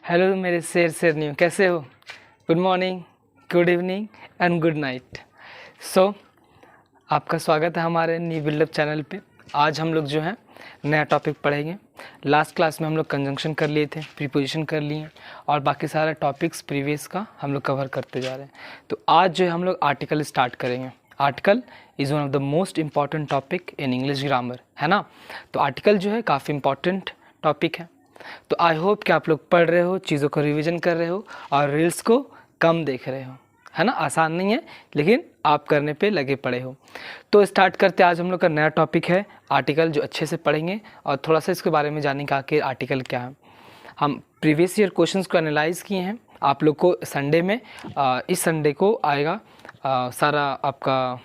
Hello मेरे शेरनियों, कैसे हो? Good morning, good evening and good night. आपका स्वागत है हमारे न्यू बिल्डअप चैनल पे। आज हम लोग जो है नया टॉपिक पढ़ेंगे। लास्ट क्लास में हम लोग कंजंक्शन कर लिए थे, प्रीपोजिशन कर लिए और बाकी सारा टॉपिक्स प्रीवियस का हम लोग कवर करते जा रहे हैं। तो आज जो है हम लोग आर्टिकल स्टार्ट करेंगे। Article is one of the most important topic in English grammar, है ना। तो आर्टिकल जो है काफ़ी इम्पॉर्टेंट टॉपिक है। तो आई होप कि आप लोग पढ़ रहे हो, चीज़ों को रिवीजन कर रहे हो और रील्स को कम देख रहे हो, है ना। आसान नहीं है लेकिन आप करने पे लगे पड़े हो। तो स्टार्ट करते, आज हम लोग का नया टॉपिक है आर्टिकल, जो अच्छे से पढ़ेंगे और थोड़ा सा इसके बारे में जानेंगे आखिर आर्टिकल क्या है। हम प्रीवियस ईयर क्वेश्चंस को एनालाइज़ किए हैं। आप लोग को संडे में इस संडे को आएगा सारा आपका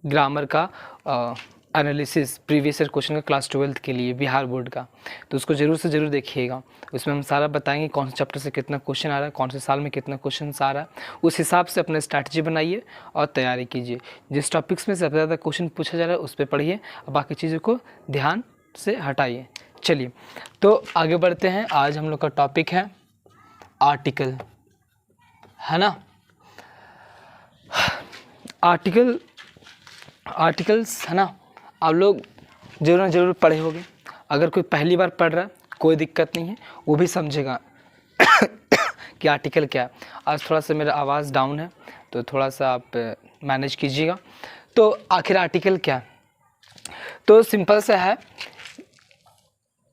ग्रामर का एनालिसिस, प्रीवियस ईयर क्वेश्चन का क्लास 12th के लिए बिहार बोर्ड का। तो उसको ज़रूर से ज़रूर देखिएगा। उसमें हम सारा बताएंगे कौन से चैप्टर से कितना क्वेश्चन आ रहा है, कौन से साल में कितना क्वेश्चन आ रहा है। उस हिसाब से अपना स्ट्रैटेजी बनाइए और तैयारी कीजिए। जिस टॉपिक्स में सबसे ज़्यादा क्वेश्चन पूछा जा रहा है उस पर पढ़िए और बाकी चीज़ों को ध्यान से हटाइए। चलिए तो आगे बढ़ते हैं। आज हम लोग का टॉपिक है आर्टिकल, है ना। आर्टिकल्स, है ना। आप लोग ज़रूर पढ़े होंगे। अगर कोई पहली बार पढ़ रहा है कोई दिक्कत नहीं है, वो भी समझेगा कि आर्टिकल क्या है। आज थोड़ा सा मेरा आवाज़ डाउन है तो थोड़ा सा आप मैनेज कीजिएगा। तो आखिर आर्टिकल क्या है? तो सिंपल सा है,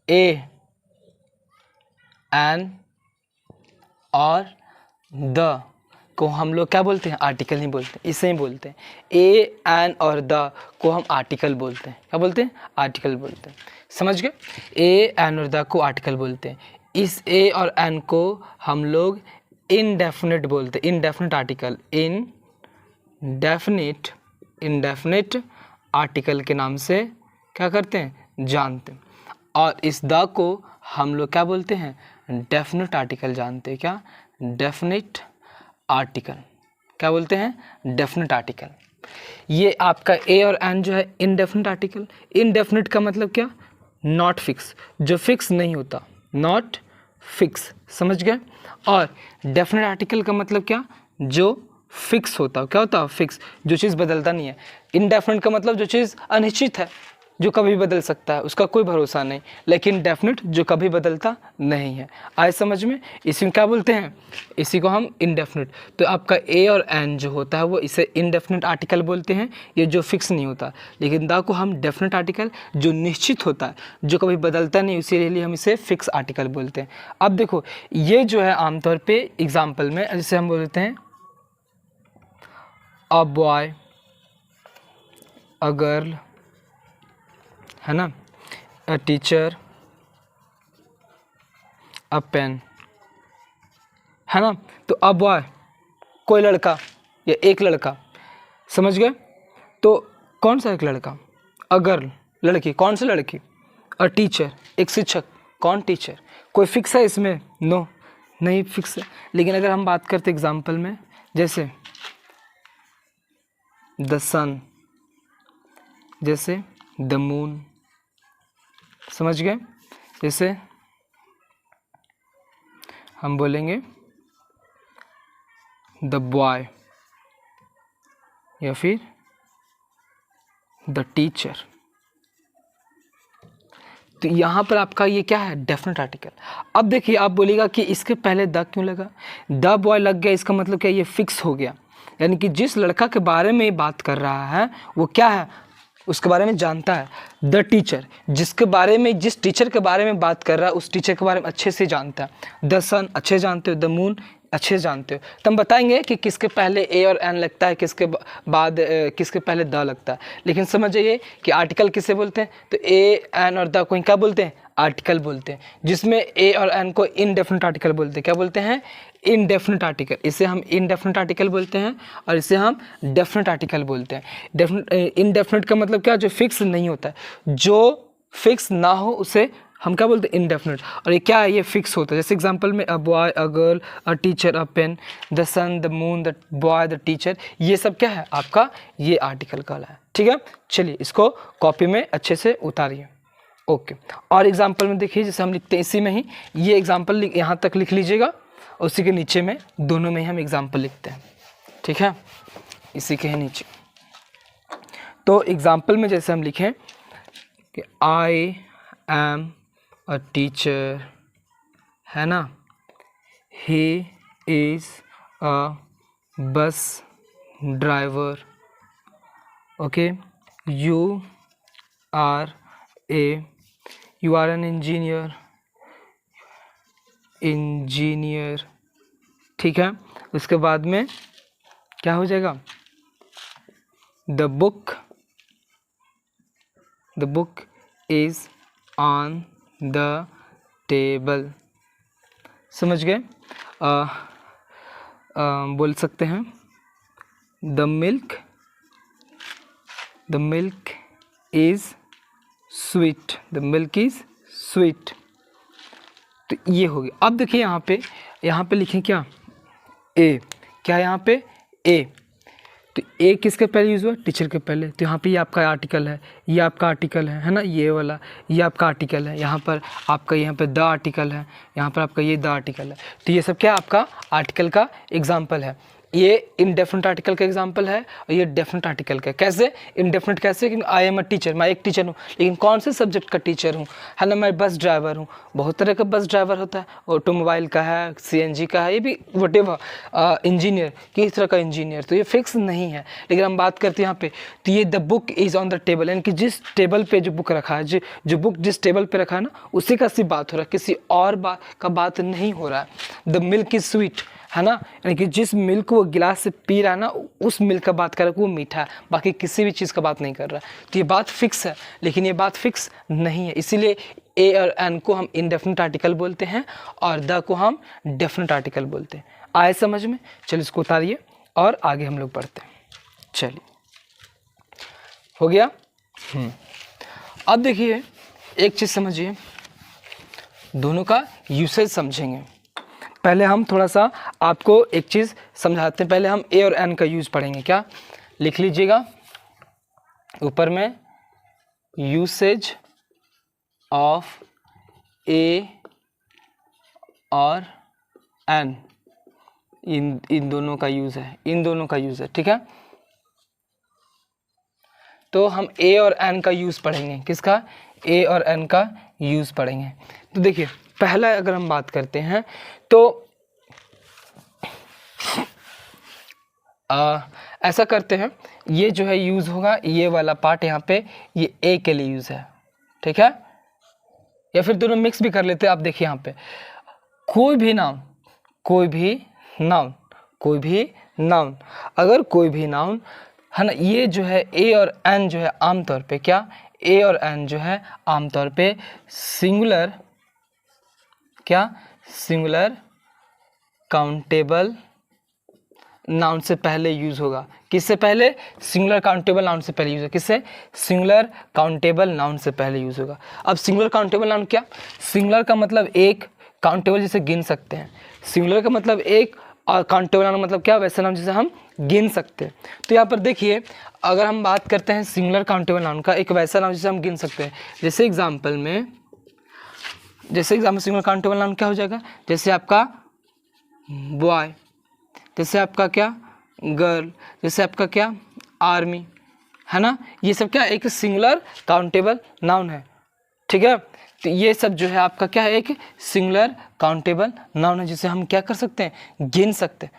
ए, एन और द को हम लोग क्या बोलते हैं? आर्टिकल ही बोलते हैं, इसे ही बोलते हैं। ए, एन और द को हम आर्टिकल बोलते हैं। क्या बोलते हैं? आर्टिकल बोलते हैं। समझ गए? ए, एन और द को आर्टिकल बोलते हैं। इस ए और एन को हम लोग इनडेफिनिट बोलते हैं। इनडेफिनिट आर्टिकल, इनडेफिनिट आर्टिकल के नाम से क्या करते हैं? जानते हैं। और इस द को हम लोग क्या बोलते हैं? डेफिनिट आर्टिकल जानते हैं। क्या? Definite article. क्या बोलते हैं? Definite article. ये आपका ए और एन जो है इनडेफिनेट आर्टिकल। इनडेफिनेट का मतलब क्या? नॉट फिक्स, जो फिक्स नहीं होता, नॉट फिक्स। समझ गए? और डेफिनेट आर्टिकल का मतलब क्या? जो फिक्स होता। क्या होता? फिक्स, जो चीज़ बदलता नहीं है। इनडेफिनेट का मतलब जो चीज़ अनिश्चित है, जो कभी बदल सकता है, उसका कोई भरोसा नहीं। लेकिन डेफिनेट जो कभी बदलता नहीं है। आए समझ में? इसी में क्या बोलते हैं? इसी को हम इनडेफिनेट। तो आपका ए और एन जो होता है वो इसे इनडेफिनेट आर्टिकल बोलते हैं, ये जो फिक्स नहीं होता। लेकिन द को हम डेफिनेट आर्टिकल, जो निश्चित होता है, जो कभी बदलता नहीं, इसीलिए हम इसे फिक्स आर्टिकल बोलते हैं। अब देखो, ये जो है आमतौर पर एग्जाम्पल में जैसे हम बोलते हैं अ बॉय, अ गर्ल, है ना, अ टीचर, अ पेन, है ना। तो अ बॉय कोई लड़का या एक लड़का, समझ गए? तो कौन सा एक लड़का? अ गर्ल लड़की, कौन सी लड़की? अ टीचर एक शिक्षक, कौन टीचर? कोई फिक्स है इसमें? नो, नहीं फिक्स है। लेकिन अगर हम बात करते एग्जाम्पल में, जैसे द सन, जैसे द मून, समझ गए? जैसे हम बोलेंगे द बॉय या फिर द टीचर। तो यहाँ पर आपका ये क्या है? Definite article. अब देखिए, आप बोलिएगा कि इसके पहले द क्यों लगा? द बॉय लग गया, इसका मतलब क्या? ये फिक्स हो गया। यानी कि जिस लड़का के बारे में बात कर रहा है वो क्या है? उसके बारे में जानता है। द टीचर, जिसके बारे में, जिस टीचर के बारे में बात कर रहा है उस टीचर के बारे में अच्छे से जानता है। द सन अच्छे जानते हो, द मून अच्छे जानते हो। तो हम बताएंगे कि किसके पहले ए और एन लगता है, किसके बाद किसके पहले द लगता है। लेकिन समझ जाइए कि आर्टिकल किसे बोलते हैं? तो ए, एन और द को क्या बोलते हैं? आर्टिकल बोलते हैं। जिसमें ए और एन को इनडेफिनेट आर्टिकल बोलते हैं। क्या बोलते हैं? Indefinite article. इसे हम इनडेफिनेट आर्टिकल बोलते हैं और इसे हम डेफिनेट आर्टिकल बोलते हैं। इनडेफिनेट का मतलब क्या? जो फिक्स नहीं होता है, जो फिक्स ना हो उसे हम क्या बोलते हैं? इनडेफिनेट। और ये क्या है? ये फिक्स होता है। जैसे एग्जांपल में a boy, a girl, a teacher, a pen, the sun, the moon, the boy, the teacher, ये सब क्या है? आपका ये आर्टिकल कहलाता है। ठीक है, चलिए इसको कॉपी में अच्छे से उतारिए। ओके। और एग्जाम्पल में देखिए जैसे हम लिखते हैं इसी में ही, ये एग्जाम्पल यहाँ तक लिख लीजिएगा, उसी के नीचे में दोनों में ही हम एग्जाम्पल लिखते हैं, ठीक है, इसी के ही नीचे। तो एग्जाम्पल में जैसे हम लिखें कि आई एम अ टीचर, है ना, ही is a bus driver, okay, you are an engineer, ठीक है। उसके बाद में क्या हो जाएगा, the book is on the table, समझ गए। बोल सकते हैं the milk is sweet, the milk is sweet. तो ये हो गया। अब देखिए यहाँ पे लिखें क्या, ए, क्या यहाँ पे ए, तो ए किसके पहले यूज़ हुआ, टीचर के पहले। तो यहाँ पे ये आपका आर्टिकल है, ये आपका आर्टिकल है ना, ये वाला, ये आपका आर्टिकल है, यहाँ पर आपका यहाँ पे द आर्टिकल है, यहाँ पर आपका ये द आर्टिकल है। तो ये सब क्या आपका आर्टिकल का एग्जाम्पल है। ये इनडेफिनेट आर्टिकल का एग्जाम्पल है और ये डेफिनेट आर्टिकल का। कैसे इनडेफिनेट, कैसे कि आई एम अ टीचर, मैं एक टीचर हूँ, लेकिन कौन से सब्जेक्ट का टीचर हूँ, है ना, मैं बस ड्राइवर हूँ। बहुत तरह का बस ड्राइवर होता है, ऑटोमोबाइल का है, सीएनजी का है, ये भी वटेवर, इंजीनियर, किस तरह का इंजीनियर, तो ये फिक्स नहीं है। लेकिन हम बात करते हैं यहाँ पे, तो ये the book is on the table, यानी कि जिस टेबल पे जो बुक रखा है, जो बुक जिस टेबल पे रखा है ना, उसी का सिर्फ बात हो रहा है, किसी और बात नहीं हो रहा है। द मिल्क इज स्वीट, है ना, यानी कि जिस मिल्क वो गिलास से पी रहा है ना, उस मिल्क का बात कर रहा है, वो मीठा है, बाकी किसी भी चीज़ का बात नहीं कर रहा है। तो ये बात फिक्स है, लेकिन ये बात फिक्स नहीं है, इसीलिए ए और एन को हम इनडेफिनेट आर्टिकल बोलते हैं और द को हम डेफिनेट आर्टिकल बोलते हैं। आए समझ में? चलिए इसको उतारिए और आगे हम लोग बढ़ते हैं। चलिए, हो गया। अब देखिए एक चीज़ समझिए, दोनों का यूसेज समझेंगे। पहले हम थोड़ा सा आपको एक चीज़ समझाते हैं। पहले हम ए और एन का यूज़ पढ़ेंगे। क्या लिख लीजिएगा ऊपर में, यूसेज ऑफ ए और एन, इन दोनों का यूज़ है, इन दोनों का यूज़ है, ठीक है। तो हम ए और एन का यूज़ पढ़ेंगे। किसका? ए और एन का यूज़ पढ़ेंगे। तो देखिए पहला अगर हम बात करते हैं तो ऐसा करते हैं, ये जो है यूज़ होगा, ये वाला पार्ट यहाँ पे ये ए के लिए यूज़ है, ठीक है, या फिर दोनों मिक्स भी कर लेते हैं। आप देखिए यहाँ पे कोई भी नाउन, अगर कोई भी नाउन है ना, ये जो है ए और एन जो है आमतौर पे क्या, ए और एन जो है आमतौर पे सिंगुलर, क्या, सिंगुलर काउंटेबल नाउन से पहले यूज होगा। किससे पहले? सिंगुलर काउंटेबल नाउन से पहले यूज होगा। किससे? सिंगुलर काउंटेबल नाउन से पहले यूज होगा। अब सिंगुलर काउंटेबल नाउन क्या? सिंगुलर का मतलब एक, काउंटेबल जिसे गिन सकते हैं। सिंगुलर का मतलब एक और काउंटेबल नाउन मतलब क्या? वैसे नाउन जिसे हम गिन सकते हैं। तो यहाँ पर देखिए, अगर हम बात करते हैं सिंगुलर काउंटेबल नाउन का, एक वैसा नाउन जिसे हम गिन सकते हैं, जैसे एग्जाम्पल में, सिंगुलर काउंटेबल नाउन क्या हो जाएगा? जैसे आपका बॉय, जैसे आपका क्या, गर्ल, जैसे आपका क्या, आर्मी, है ना, ये सब क्या एक सिंगुलर काउंटेबल नाउन है, ठीक है। तो ये सब जो है आपका क्या है, एक सिंगुलर काउंटेबल नाउन है, जिसे हम क्या कर सकते हैं, गिन सकते हैं।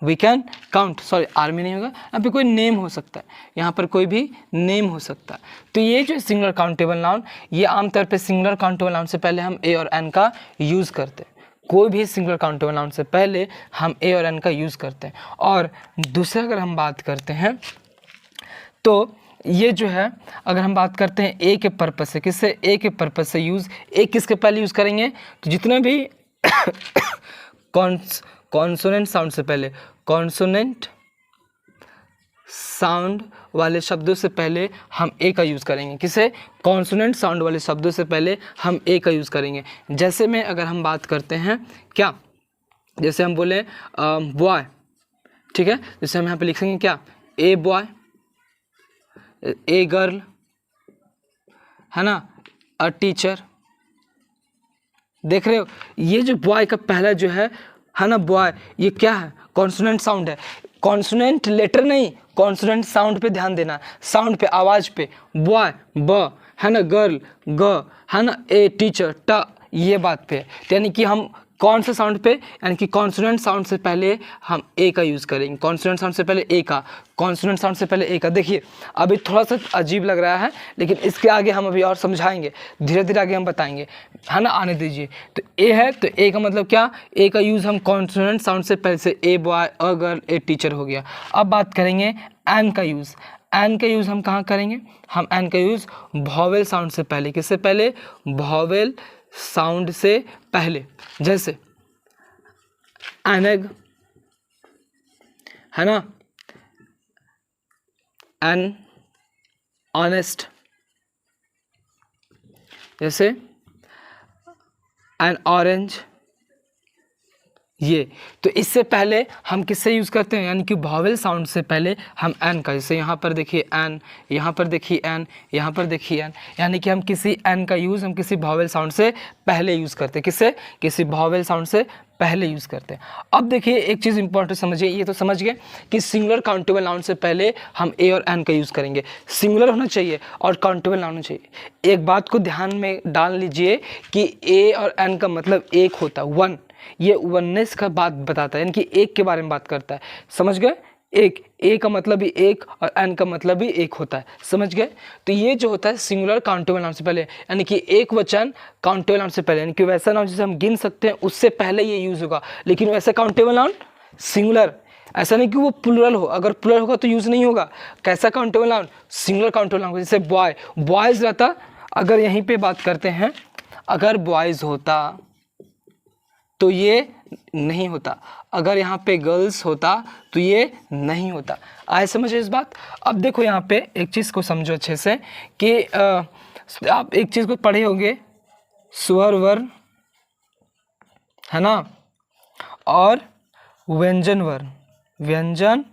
We can count, sorry army नहीं होगा, यहाँ पे कोई नेम हो सकता है, यहाँ पर कोई भी नेम हो सकता है। तो ये जो सिंगुलर काउंटेबल नाउन, ये आमतौर पे सिंगुलर काउंटेबल नाउन से पहले हम ए और एन का यूज़ करते हैं। कोई भी सिंगुलर काउंटेबल नाउन से पहले हम ए और एन का यूज़ करते हैं। और दूसरा अगर हम बात करते हैं तो ये जो है, अगर हम बात करते हैं ए के पर्पस से, किससे? ए के पर्पस से यूज़, ए किसके पहले यूज़ करेंगे? तो जितने भी कॉन्सोनेंट साउंड से पहले, कॉन्सोनेंट साउंड वाले शब्दों से पहले हम ए का यूज़ करेंगे। किसे? कॉन्सोनेंट साउंड वाले शब्दों से पहले हम ए का यूज़ करेंगे। जैसे में अगर हम बात करते हैं क्या, जैसे हम बोले बॉय, ठीक है, जैसे हम यहाँ पे लिखेंगे क्या, ए बॉय, ए गर्ल, है ना, अ टीचर। देख रहे हो, ये जो बॉय का पहला जो है ना बॉय, ये क्या है? कॉन्सोनेंट साउंड है। कॉन्सोनेंट लेटर नहीं, कॉन्सोनेंट साउंड पे ध्यान देना, साउंड पे, आवाज पे। बॉय ब है ना, गर्ल ग है ना, ए टीचर ट, ये बात पे। यानी कि हम कौन से साउंड पे, यानी कि कॉन्सोनेंट साउंड से पहले हम ए का यूज़ करेंगे। कॉन्सोनेंट साउंड से पहले ए का, कॉन्सोनेंट साउंड से पहले ए का। देखिए अभी थोड़ा सा अजीब लग रहा है, लेकिन इसके आगे हम अभी और समझाएंगे, धीरे धीरे आगे हम बताएंगे, है ना। आने दीजिए। तो ए है, तो ए का मतलब क्या? ए का यूज़ हम कॉन्सोनेंट साउंड से पहले से, a boy, a girl, a teacher हो गया। अब बात करेंगे एन का यूज़। एन का यूज़ हम कहाँ करेंगे? हम एन का यूज़ वॉवेल साउंड से पहले। किससे पहले? वॉवेल साउंड से पहले। जैसे एनग है ना, एन ऑनेस्ट, जैसे एन ऑरेंज। ये तो इससे पहले हम किससे यूज़ करते हैं? यानी कि वॉवेल साउंड से पहले हम एन का। जैसे यहाँ पर देखिए एन, यहाँ पर देखिए एन, यहाँ पर देखिए एन। यानी कि हम किसी एन का यूज़ हम किसी वॉवेल साउंड से पहले यूज़ करते हैं। किससे? किसी वॉवेल साउंड से पहले यूज़ करते हैं। अब देखिए एक चीज़ इंपॉर्टेंट समझिए, ये तो समझ गए कि सिंगुलर काउंटेबल नाउन से पहले हम ए और एन का यूज़ करेंगे। सिंगुलर होना चाहिए और काउंटेबल नाउन होना चाहिए। एक बात को ध्यान में डाल लीजिए कि ए और एन का मतलब एक होता है, वन। ये वननेस का बात बताता है, यानी कि एक के बारे में बात करता है। समझ गए? एक, ए का मतलब भी एक और एन का मतलब भी एक होता है। समझ गए? तो ये जो होता है सिंगुलर काउंटेबल नाउन से पहले, यानी कि एक वचन काउंटेबल नाउन से पहले, यानी कि वैसा नाउन जिसे हम गिन सकते हैं उससे पहले ये यूज़ होगा। लेकिन वैसा काउंटेबल नाउन सिंगुलर, ऐसा नहीं कि वो प्लुरल हो। अगर प्लुरल होगा तो यूज़ नहीं होगा। कैसा countable noun? Singular countable noun. जैसे बॉय, बॉयज़ रहता, अगर यहीं पे बात करते हैं, अगर बॉयज़ होता तो ये नहीं होता, अगर यहाँ पे गर्ल्स होता तो ये नहीं होता। आए समझे इस बात? अब देखो यहाँ पे एक चीज़ को समझो अच्छे से कि आप एक चीज़ को पढ़े होंगे, स्वर वर्ण है ना, और व्यंजन वर्ण। व्यंजन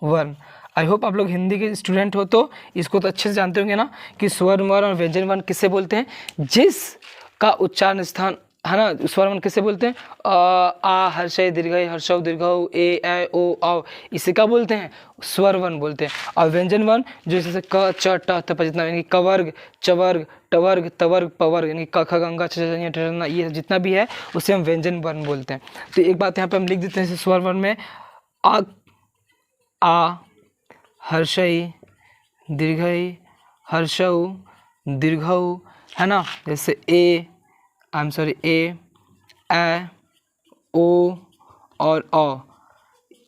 वर्ण, आई होप आप लोग हिंदी के स्टूडेंट हो तो इसको तो अच्छे से जानते होंगे ना कि स्वर वर्ण और व्यंजन वर्ण किससे बोलते हैं? जिस का उच्चारण स्थान है ना, स्वर वर्ण किससे बोलते हैं? आ, हर्षय, दीर्घय, हर्षव, दीर्घव, ए ओ औ, इसे क्या बोलते हैं? स्वर वर्ण बोलते हैं। और व्यंजन वर्ण जो जैसे क च ट थ प, जितना यानी कि कवर्ग, चवर्ग, टवर्ग, तवर्ग, पवर्ग, यानी क ख गंगा च ये जितना भी है उसे हम व्यंजन वर्ण बोलते हैं। तो एक बात यहाँ पे हम लिख देते हैं, स्वर वर्ण में आ, हर्षय, दीर्घय, हर्षव, दीर्घव, है ना, जैसे ए ओ और औ।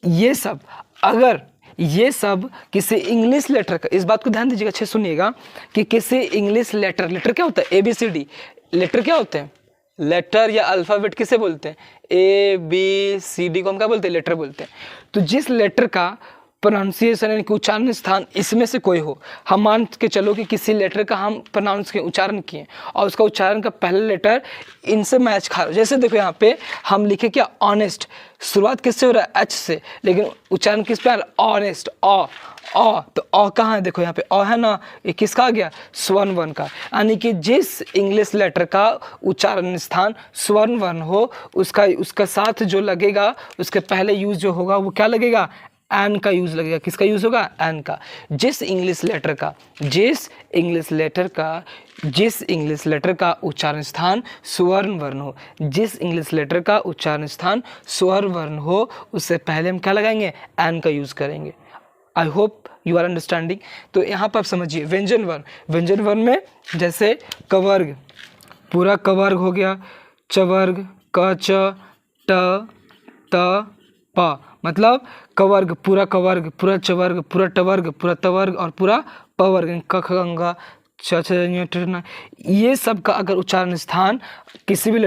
ये सब, अगर ये सब किसी इंग्लिश लेटर का, इस बात को ध्यान दीजिएगा, अच्छे सुनिएगा कि किसी इंग्लिश लेटर, लेटर क्या होता है? ABCD, लेटर क्या होते हैं? लेटर या अल्फ़ाबेट किसे बोलते हैं? ABCD को हम क्या बोलते हैं? लेटर बोलते हैं। तो जिस लेटर का प्रोनाउंसिएशन यानी कि उच्चारण स्थान इसमें से कोई हो, हम मान के चलो कि किसी लेटर का हम प्रोनाउंस के उच्चारण किए और उसका उच्चारण का पहला लेटर इनसे मैच खा रहा। जैसे देखो यहाँ पे हम लिखे क्या? ऑनेस्ट। शुरुआत किससे हो रहा है? एच से, लेकिन उच्चारण किस पे आ रहा है? ऑनेस्ट, ऑ। तो ऑ कहाँ है? देखो यहाँ पे ऑ है ना, ये किसका आ गया? स्वर्ण वर्ण का। यानी कि जिस इंग्लिश लेटर का उच्चारण स्थान स्वर्ण वर्ण हो, उसका साथ जो लगेगा, उसके पहले यूज जो होगा वो क्या लगेगा? एन का यूज़ लगेगा। किसका यूज़ होगा? एन का। जिस इंग्लिश लेटर का उच्चारण स्थान स्वर्ण वर्ण हो, जिस इंग्लिश लेटर का उच्चारण स्थान स्वर्ण वर्ण हो, उससे पहले हम क्या लगाएंगे? एन का यूज़ करेंगे। I hope you are understanding. तो यहाँ पर आप समझिए व्यंजन वर्ण। व्यंजन वर्ण में जैसे कवर्ग, पूरा कवर्ग हो गया, चवर्ग, क च ट त प, मतलब कवर्ग, पूरा कवर्ग, पूरा चवर्ग, पूरा टवर्ग, पूरा तवर्ग और पूरा पवर्ग, क ख गंगा च छ ट, ये सब का अगर उच्चारण स्थान किसी भी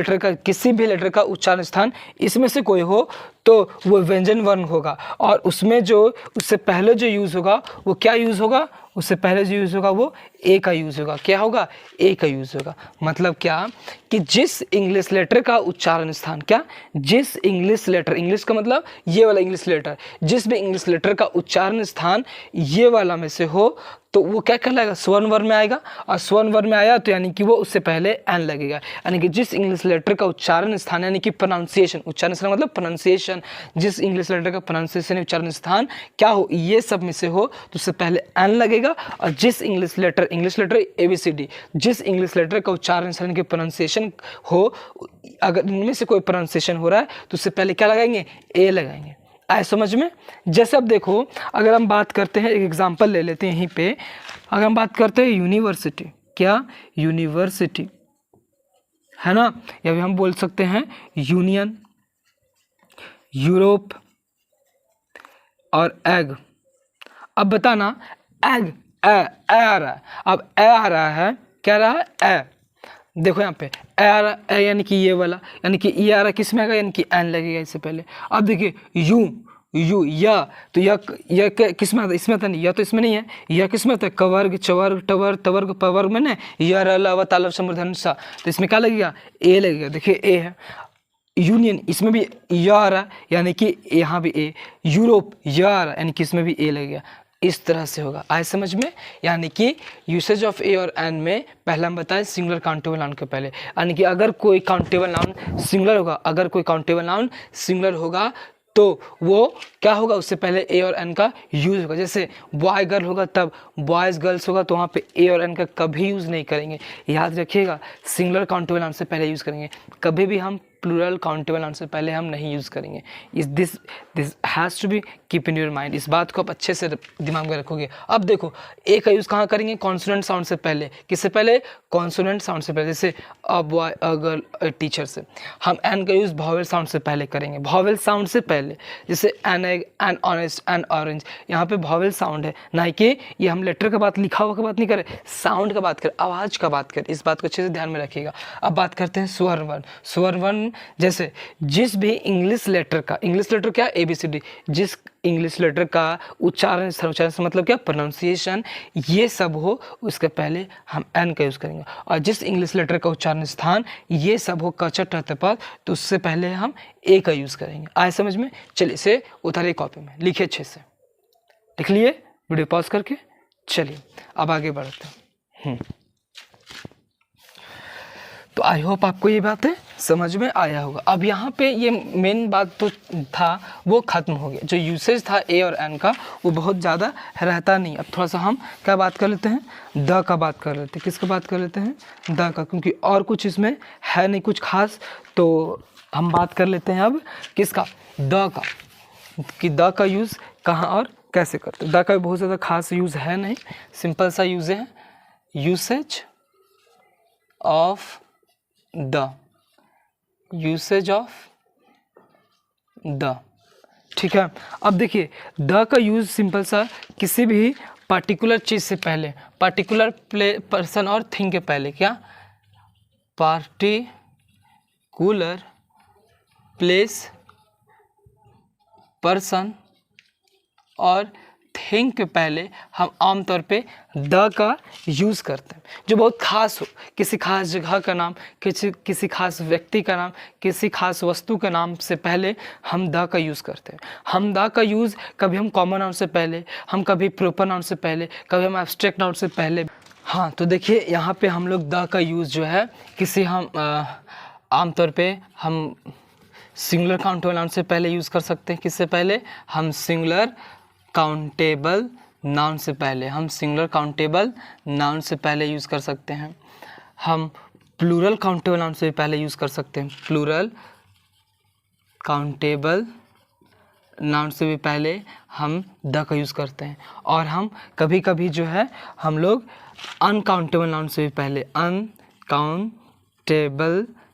लेटर का उच्चारण स्थान इसमें से कोई हो तो वो व्यंजन वर्ण होगा, और उसमें जो उससे पहले जो यूज़ होगा वो क्या यूज़ होगा, उससे पहले जो यूज़ होगा वो ए का यूज़ होगा। क्या होगा, ए का यूज़ होगा। मतलब क्या कि जिस इंग्लिश लेटर का उच्चारण स्थान, क्या, जिस इंग्लिश लेटर, इंग्लिश का मतलब ये वाला इंग्लिश लेटर, जिस भी इंग्लिश लेटर का उच्चारण स्थान ये वाला में से हो तो वो क्या कहलाएगा, स्वर्ण वर्ण में आएगा। और स्वर्ण वर्ण में आया तो यानी कि वो उससे पहले एन लगेगा। यानी कि जिस इंग्लिश लेटर का उच्चारण स्थान, यानी कि प्रोनाउंसिएशन, उच्चारण स्थान मतलब प्रोनाउंसिएशन, जिस इंग्लिश लेटर का प्रोनाउंसिएशन उच्चारण स्थान क्या हो, ये सब में से हो तो उससे पहले एन लगेगा। और जिस इंग्लिश लेटर ABCD, जिस इंग्लिश लेटर का उच्चारण स्थान की प्रोनाउंसिएशन हो, अगर इनमें से कोई प्रोनाउंसिएशन हो रहा है तो उससे पहले क्या लगाएंगे, ए लगाएंगे। आए समझ में। जैसे अब देखो, अगर हम बात करते हैं, एक एग्जांपल ले लेते हैं यहीं पे, अगर हम बात करते हैं यूनिवर्सिटी, क्या, यूनिवर्सिटी है ना, या भी हम बोल सकते हैं यूनियन, यूरोप और एग। अब बताना, एग ए आ रहा है, अब ए आ रहा है, क्या रहा है, ए। देखो यहाँ पे ए आ रहा है, यानी कि ये वाला, यानी कि ये आ रहा है, किस में आएगा, यानी कि एन लगेगा इससे पहले। अब देखिए यू या, तो यह किस में आता है, इसमें आता नहीं, या तो इसमें नहीं है, यह किस में आता है, कवर्ग, चवर्ग, टवर्ग, तवर्ग, पवर्ग में ना, यह रला तालब समूर्धन सा, तो इसमें क्या लगेगा, ए लगेगा। देखिए ए है। यूनियन, इसमें भी यह आ रहा है, यानी कि यहाँ भी ए। यूरोप यह आ रहा है, यानी कि इसमें भी ए लगेगा। इस तरह से होगा। आए समझ में। यानी कि यूसेज ऑफ ए और एन में पहला हम बताएं सिंगुलर काउंटेबल नाउन के पहले, यानी कि अगर कोई काउंटेबल नाउन सिंगुलर होगा, अगर कोई काउंटेबल नाउन सिंगुलर होगा तो वो क्या होगा, उससे पहले ए और एन का यूज़ होगा। जैसे बॉय गर्ल होगा तब बॉयज़ गर्ल्स होगा, तो वहाँ पे ए और एन का कभी यूज़ नहीं करेंगे। याद रखिएगा, सिंगुलर काउंटेबल नाउन से पहले यूज़ करेंगे, कभी भी हम प्लूरल काउंटेबल नाउन से पहले हम नहीं यूज़ करेंगे। This has to be keep in your mind. इस बात को आप अच्छे से दिमाग में रखोगे। अब देखो, ए का यूज़ कहाँ करेंगे, कॉन्सोनेंट साउंड से पहले। किससे पहले, कॉन्सोनेंट साउंड से पहले। जैसे अ boy, a girl, a teacher से। हम एन का यूज़ वॉवेल साउंड से पहले करेंगे, वॉवेल साउंड से पहले। जैसे an egg, an honest, N orange, यहाँ पे वॉवेल साउंड है, ना कि ये हम लेटर का बात, लिखा हुआ का बात नहीं करें, साउंड का बात करें, आवाज़ का बात करें। इस बात को अच्छे से ध्यान में रखिएगा। अब बात करते हैं स्वर वर्ण। स्वर वर्ण जैसे जिस भी इंग्लिश लेटर का, इंग्लिश लेटर क्या, ABCD, जिस इंग्लिश लेटर का उच्चारण से मतलब क्या, प्रोनाउंसिएशन, ये सब हो, उसके पहले हम एन का यूज़ करेंगे। और जिस इंग्लिश लेटर का उच्चारण स्थान ये सब हो, कचट रहते पद, तो उससे पहले हम ए का यूज़ करेंगे। आए समझ में। चलिए इसे उतारिए कॉपी में, लिखिए अच्छे से, लिख लिए, वीडियो पॉज करके। चलिए अब आगे बढ़ते हैं। तो आई होप आपको ये बातें समझ में आया होगा। अब यहाँ पे ये मेन बात तो था वो ख़त्म हो गया। जो यूसेज था ए और एन का वो बहुत ज़्यादा रहता नहीं। अब थोड़ा सा हम क्या बात कर लेते हैं, द का बात कर लेते हैं। किसका बात कर लेते हैं, द का, क्योंकि और कुछ इसमें है नहीं कुछ खास। तो हम बात कर लेते हैं अब किसका, द का, कि द का यूज़ कहाँ और कैसे करते हैं। द का बहुत ज़्यादा खास यूज़ है नहीं, सिंपल सा यूज़ है, usage of the, usage of the, ठीक है। अब देखिए द का यूज़ सिंपल सा किसी भी पर्टिकुलर चीज़ से पहले, पर्टिकुलर पर्सन और थिंग के पहले, क्या, पार्टिकुलर प्लेस, पर्सन और थिंग के पहले हम आमतौर पे द का यूज़ करते हैं। जो बहुत खास हो, किसी खास जगह का नाम, किसी खास व्यक्ति का नाम, किसी खास वस्तु के नाम से पहले हम द का यूज़ करते हैं। हम द का यूज़ कभी हम कॉमन नाउन से पहले, हम कभी प्रॉपर नाउन से पहले, कभी हम एब्स्ट्रैक्ट नाउन से पहले। हाँ, तो देखिए यहाँ पे हम लोग द का यूज़ जो है किसी हम आमतौर पे हम सिंगुलर काउंटेबल नाउन से पहले यूज़ कर सकते हैं। किससे पहले, हम सिंगुलर काउंटेबल नाउन से पहले, हम सिंगुलर काउंटेबल नाउन से पहले यूज़ कर सकते हैं। हम प्लूरल काउंटेबल नाउन से भी पहले यूज़ कर सकते हैं। प्लूरल काउंटेबल नाउन से भी पहले हम द का यूज़ करते हैं। और हम कभी कभी जो है हम लोग अनकाउंटेबल नाउन से भी पहले, अनकाउंटेबल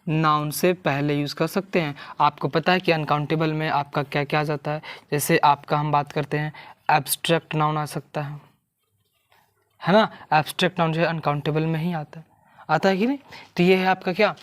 नाउन से पहले यूज़ कर सकते हैं। आपको पता है कि अनकाउंटेबल में आपका क्या क्या आ जाता है। जैसे आपका हम बात करते हैं एब्स्ट्रैक्ट नाउन आ सकता है ना। एब्स्ट्रैक्ट नाउन जो है अनकाउंटेबल में ही आता है कि नहीं। तो ये है आपका क्या,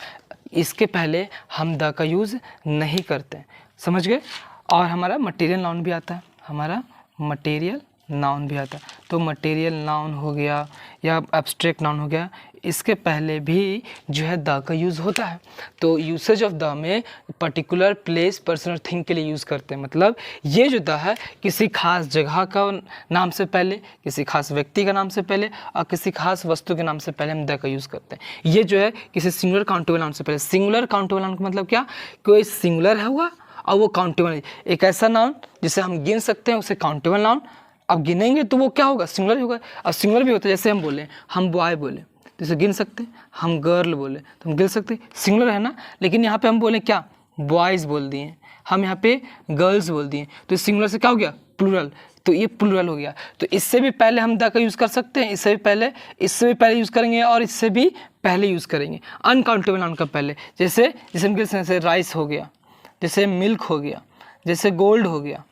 इसके पहले हम द का यूज़ नहीं करते हैं। समझ गए। और हमारा मटेरियल नाउन भी आता है, हमारा मटेरियल नाउन भी आता है। तो मटेरियल नाउन हो गया या एब्स्ट्रैक्ट नाउन हो गया, इसके पहले भी जो है द का यूज़ होता है। तो यूसेज ऑफ द में पर्टिकुलर प्लेस, पर्सन और थिंग के लिए यूज़ करते हैं। मतलब ये जो द है किसी खास जगह का नाम से पहले, किसी खास व्यक्ति का नाम से पहले और किसी खास वस्तु के नाम से पहले हम द का यूज़ करते हैं। ये जो है किसी सिंगुलर काउंटेबल नाउन से पहले। सिंगुलर काउंटेबल नाउन का मतलब क्या, कोई सिंगुलर है हुआ और वो काउंटेबल है। एक ऐसा नाउन जिसे हम गिन सकते हैं उसे काउंटेबल नाउन, अब गिनेंगे तो वो क्या होगा, सिंगुलर होगा। अब सिंगुलर भी होता है, जैसे हम बोले हम बॉय बोले तो इसे गिन सकते हैं, हम गर्ल बोले तो हम गिन सकते हैं, सिंगुलर है ना। लेकिन यहाँ पे हम बोले क्या, बॉयज़ बोल दिए, हम यहाँ पे गर्ल्स बोल दिए, तो सिंगुलर से क्या हो गया, प्लूरल, तो ये प्लूरल हो गया। तो इससे भी पहले हम द का यूज़ कर सकते हैं, इससे भी पहले यूज़ करेंगे और इससे भी पहले यूज़ करेंगे। अनकाउंटेबल नाउन का पहले, जैसे हम गिन सकते हैं, राइस हो गया, जैसे मिल्क हो गया, जैसे गोल्ड हो गया,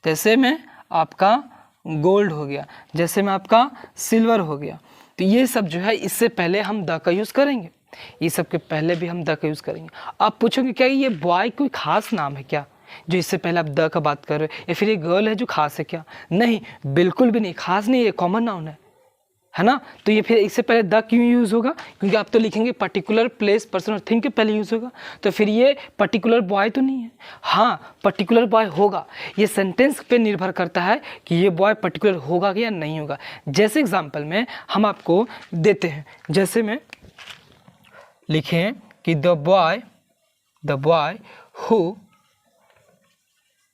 जैसे में आपका गोल्ड हो गया, जैसे में आपका सिल्वर हो गया। तो ये सब जो है इससे पहले हम द का यूज़ करेंगे, ये सब के पहले भी हम द का यूज़ करेंगे। आप पूछोगे क्या ये बॉय कोई खास नाम है क्या जो इससे पहले आप द का बात कर रहे हो, या फिर ये गर्ल है जो खास है क्या? नहीं, बिल्कुल भी नहीं, खास नहीं, ये कॉमन नाउन है ना। तो ये फिर इससे पहले द क्यों यूज़ होगा, क्योंकि आप तो लिखेंगे पर्टिकुलर प्लेस, पर्सन और थिंग के पहले यूज़ होगा। तो फिर ये पर्टिकुलर बॉय तो नहीं है। हाँ, पर्टिकुलर बॉय होगा, ये सेंटेंस पे निर्भर करता है कि ये बॉय पर्टिकुलर होगा या नहीं होगा। जैसे एग्जाम्पल में हम आपको देते हैं, जैसे में लिखें कि the boy who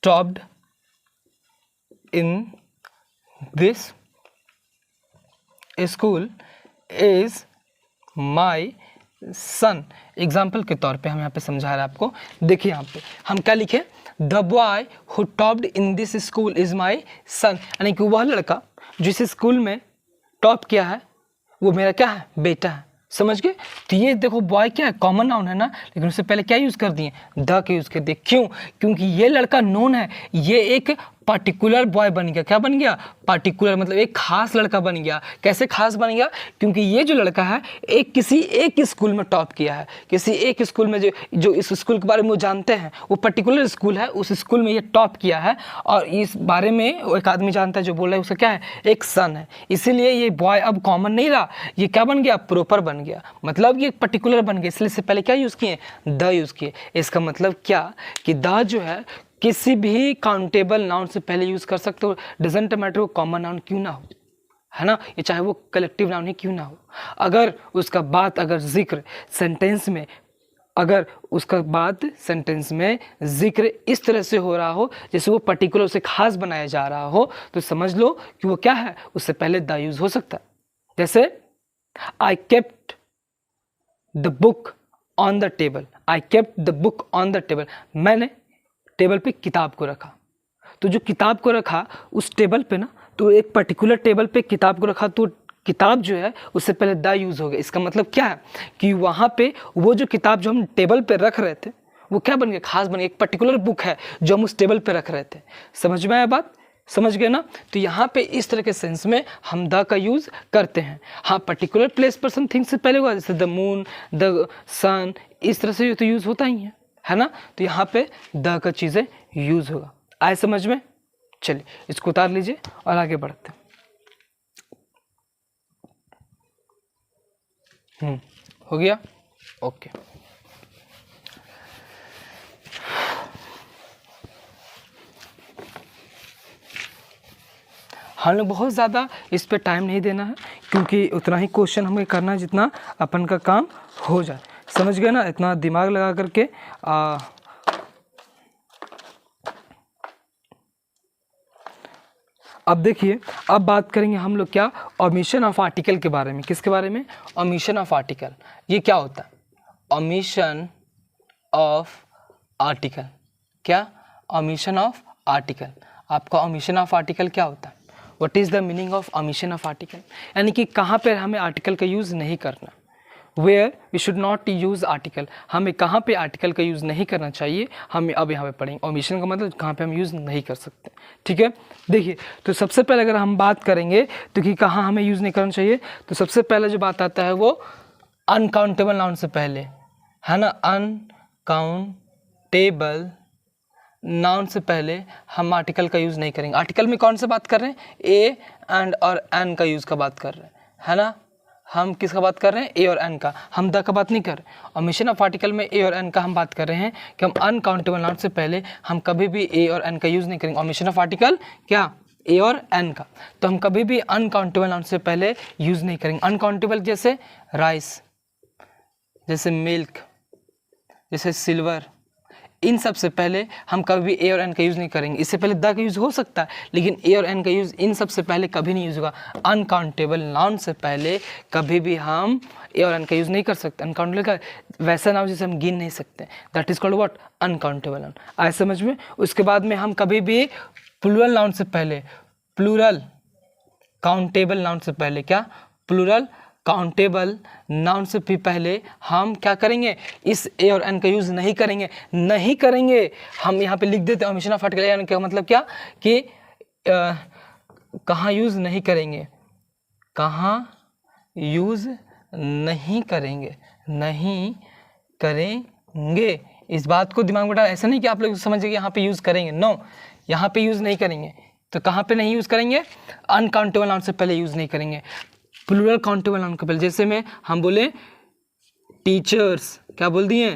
topped in this school is my son. Example के तौर पे हम यहाँ पे समझा रहे हैं आपको। देखिए यहाँ पे हम क्या लिखे, the boy who topped in this school is my son, यानी कि वह लड़का जिस स्कूल में टॉप किया है वो मेरा क्या है, बेटा है। समझ गए? तो ये देखो बॉय क्या है, कॉमन नाउन है ना, लेकिन उससे पहले क्या यूज़ कर दिए, द के यूज़ कर दिए। क्यों? क्योंकि ये लड़का नोन है, ये एक पर्टिकुलर बॉय बन गया। क्या बन गया, पर्टिकुलर, मतलब एक खास लड़का बन गया। कैसे खास बन गया, क्योंकि ये जो लड़का है किसी एक स्कूल में टॉप किया है, किसी एक स्कूल में जो इस स्कूल के बारे में वो जानते हैं, वो पर्टिकुलर स्कूल है, उस स्कूल में ये टॉप किया है और इस बारे में एक आदमी जानता है, जो बोल रहा है उसका क्या है, एक सन है। इसीलिए ये बॉय अब कॉमन नहीं रहा, ये क्या बन गया, प्रॉपर बन गया, मतलब ये पर्टिकुलर बन गया। इसलिए इससे पहले क्या यूज़ किए, द यूज़ किए। इसका मतलब क्या कि द जो है किसी भी काउंटेबल नाउन से पहले यूज़ कर सकते हो, डजेंट मैटर वो कॉमन नाउन क्यों ना हो, है ना, ये चाहे वो कलेक्टिव नाउन ही क्यों ना हो। अगर उसका बात, अगर जिक्र सेंटेंस में, अगर उसका बात सेंटेंस में जिक्र इस तरह से हो रहा हो जैसे वो पर्टिकुलर उसे खास बनाया जा रहा हो, तो समझ लो कि वो क्या है, उससे पहले द यूज़ हो सकता है। जैसे I kept the book on the table, I kept the book on the table, मैंने टेबल पे किताब को रखा। तो जो किताब को रखा उस टेबल पे ना, तो एक पर्टिकुलर टेबल पे किताब को रखा, तो किताब जो है उससे पहले द यूज़ हो गया। इसका मतलब क्या है कि वहाँ पे वो जो किताब जो हम टेबल पे रख रहे थे वो क्या बन गया, खास बन गया, एक पर्टिकुलर बुक है जो हम उस टेबल पे रख रहे थे। समझ में आया बात, समझ गए ना। तो यहाँ पे इस तरह के सेंस में हम द का यूज़ करते हैं। हाँ, पर्टिकुलर प्लेस, पर्सन, थिंग से पहले हुआ, जैसे द मून, द सन, इस तरह से तो यूज़ होता ही है ना। तो यहाँ पे द का चीज़ें यूज़ होगा। आए समझ में? चलिए इसको उतार लीजिए और आगे बढ़ते हैं। हो गया, ओके। हम लोग बहुत ज़्यादा इस पे टाइम नहीं देना है, क्योंकि उतना ही क्वेश्चन हमें करना है जितना अपन का काम हो जाए। समझ गए ना, इतना दिमाग लगा करके अब देखिए, अब बात करेंगे हम लोग क्या, ओमिशन ऑफ आर्टिकल के बारे में। किसके बारे में, ओमिशन ऑफ आर्टिकल। ये क्या होता है, ओमिशन ऑफ आर्टिकल। क्या, ओमिशन ऑफ आर्टिकल। आपका ओमिशन ऑफ आर्टिकल क्या होता है, what is the meaning of omission of article, यानी कि कहाँ पर हमें आर्टिकल का यूज़ नहीं करना, where we should not use article, हमें कहाँ पे आर्टिकल का यूज़ नहीं करना चाहिए, हमें अब यहाँ पे पढ़ेंगे। ओमिशन का मतलब कहाँ पे हम यूज़ नहीं कर सकते, ठीक है। देखिए, तो सबसे पहले अगर हम बात करेंगे तो कि कहाँ हमें यूज़ नहीं करना चाहिए, तो सबसे पहले जो बात आता है वो अनकाउंटेबल नाउन से पहले, है ना, अनकाउंटेबल नाउन से पहले हम आर्टिकल का यूज़ नहीं करेंगे। आर्टिकल में कौन से बात कर रहे हैं? ए एंड और एन का यूज़ का बात कर रहे हैं, है ना। हम किसका बात कर रहे हैं? ए और एन का, हम द का बात नहीं कर रहे। ओमिशन ऑफ आर्टिकल में ए और एन का हम बात कर रहे हैं कि हम अनकाउंटेबल नाउन से पहले हम कभी भी ए और एन का यूज़ नहीं करेंगे। ओमिशन ऑफ आर्टिकल क्या? ए और एन का। तो हम कभी भी अनकाउंटेबल नाउन से पहले यूज़ नहीं करेंगे। अनकाउंटेबल जैसे राइस, जैसे मिल्क, जैसे सिल्वर, इन सब से पहले हम कभी भी ए और एन का यूज़ नहीं करेंगे। इससे पहले द का यूज़ हो सकता है, लेकिन ए और एन का यूज़ इन सब से पहले कभी नहीं यूज़ होगा। अनकाउंटेबल नाउन से पहले कभी भी हम ए और एन का यूज़ नहीं कर सकते। अनकाउंटेबल का वैसा नाउन जिसे हम गिन नहीं सकते, that is called what? Uncountable noun. आए समझ में? उसके बाद में हम कभी भी प्लूरल नाउन से पहले, प्लूरल काउंटेबल नाउन से पहले, क्या? प्लूरल काउंटेबल नाउन से भी पहले हम क्या करेंगे? इस ए और एन का यूज़ नहीं करेंगे, नहीं करेंगे। हम यहाँ पे लिख देते हैं ओमिशन ऑफ आर्टिकल ए का मतलब क्या कि कहाँ यूज़ नहीं करेंगे, कहाँ यूज़ नहीं करेंगे, नहीं करेंगे। इस बात को दिमाग में डाल, ऐसा नहीं कि आप लोग समझिए कि यहाँ पे यूज़ करेंगे, नो, यहाँ पे यूज़ नहीं करेंगे। तो कहाँ पे नहीं यूज़ करेंगे? अनकाउंटेबल नाउन से पहले यूज़ नहीं करेंगे, प्लूरल काउंटेबल नाउन के पहले। जैसे में हम बोले टीचर्स, क्या बोल दिए?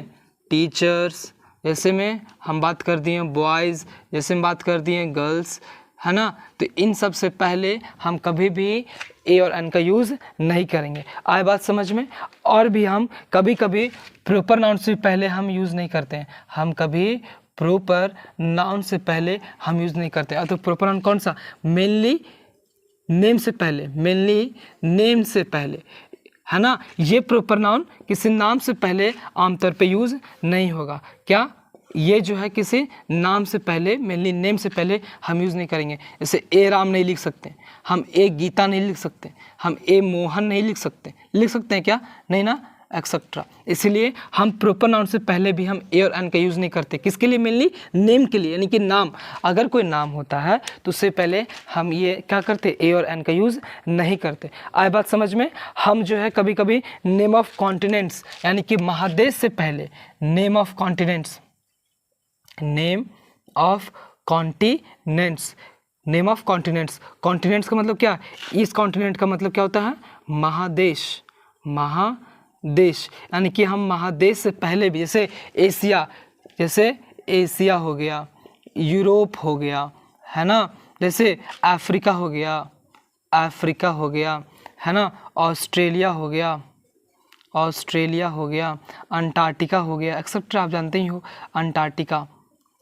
टीचर्स। जैसे में हम बात कर दिए बॉयज़, जैसे में बात कर दिए गर्ल्स, है ना। तो इन सब से पहले हम कभी भी ए और एन का यूज़ नहीं करेंगे। आए बात समझ में? और भी हम कभी कभी प्रॉपर नाउन से पहले हम यूज़ नहीं करते हैं, हम कभी प्रॉपर नाउन से पहले हम यूज़ नहीं करते। तो प्रॉपर नाउन कौन सा? मेनली नेम से पहले, मेनली नेम से पहले, है ना। ये प्रॉपर नाउन किसी नाम से पहले आमतौर पे यूज़ नहीं होगा। क्या? ये जो है किसी नाम से पहले, मेनली नेम से पहले हम यूज़ नहीं करेंगे। जैसे ए राम नहीं लिख सकते, हम ए गीता नहीं लिख सकते, हम ए मोहन नहीं लिख सकते हैं क्या? नहीं ना, एक्सेट्रा। इसीलिए हम प्रॉपर नाउन से पहले भी हम ए और एन का यूज़ नहीं करते। किसके लिए? मेनली नेम के लिए, यानी कि नाम, अगर कोई नाम होता है तो उससे पहले हम ये क्या करते? ए और एन का यूज़ नहीं करते। आए बात समझ में? हम जो है कभी कभी नेम ऑफ कॉन्टिनेंट्स, यानी कि महादेश से पहले, name of continents, name of continents, name of continents, continents का मतलब क्या? इस कॉन्टिनेंट का मतलब क्या होता है? महादेश, महादेश, यानी कि हम महादेश से पहले भी, जैसे एशिया, जैसे एशिया हो गया, यूरोप हो गया, है ना, जैसे अफ्रीका हो गया, अफ्रीका हो गया, है ना, ऑस्ट्रेलिया हो गया, ऑस्ट्रेलिया हो गया, अंटार्कटिका हो गया, एक्सेट्रा। आप जानते ही हो अंटार्कटिका,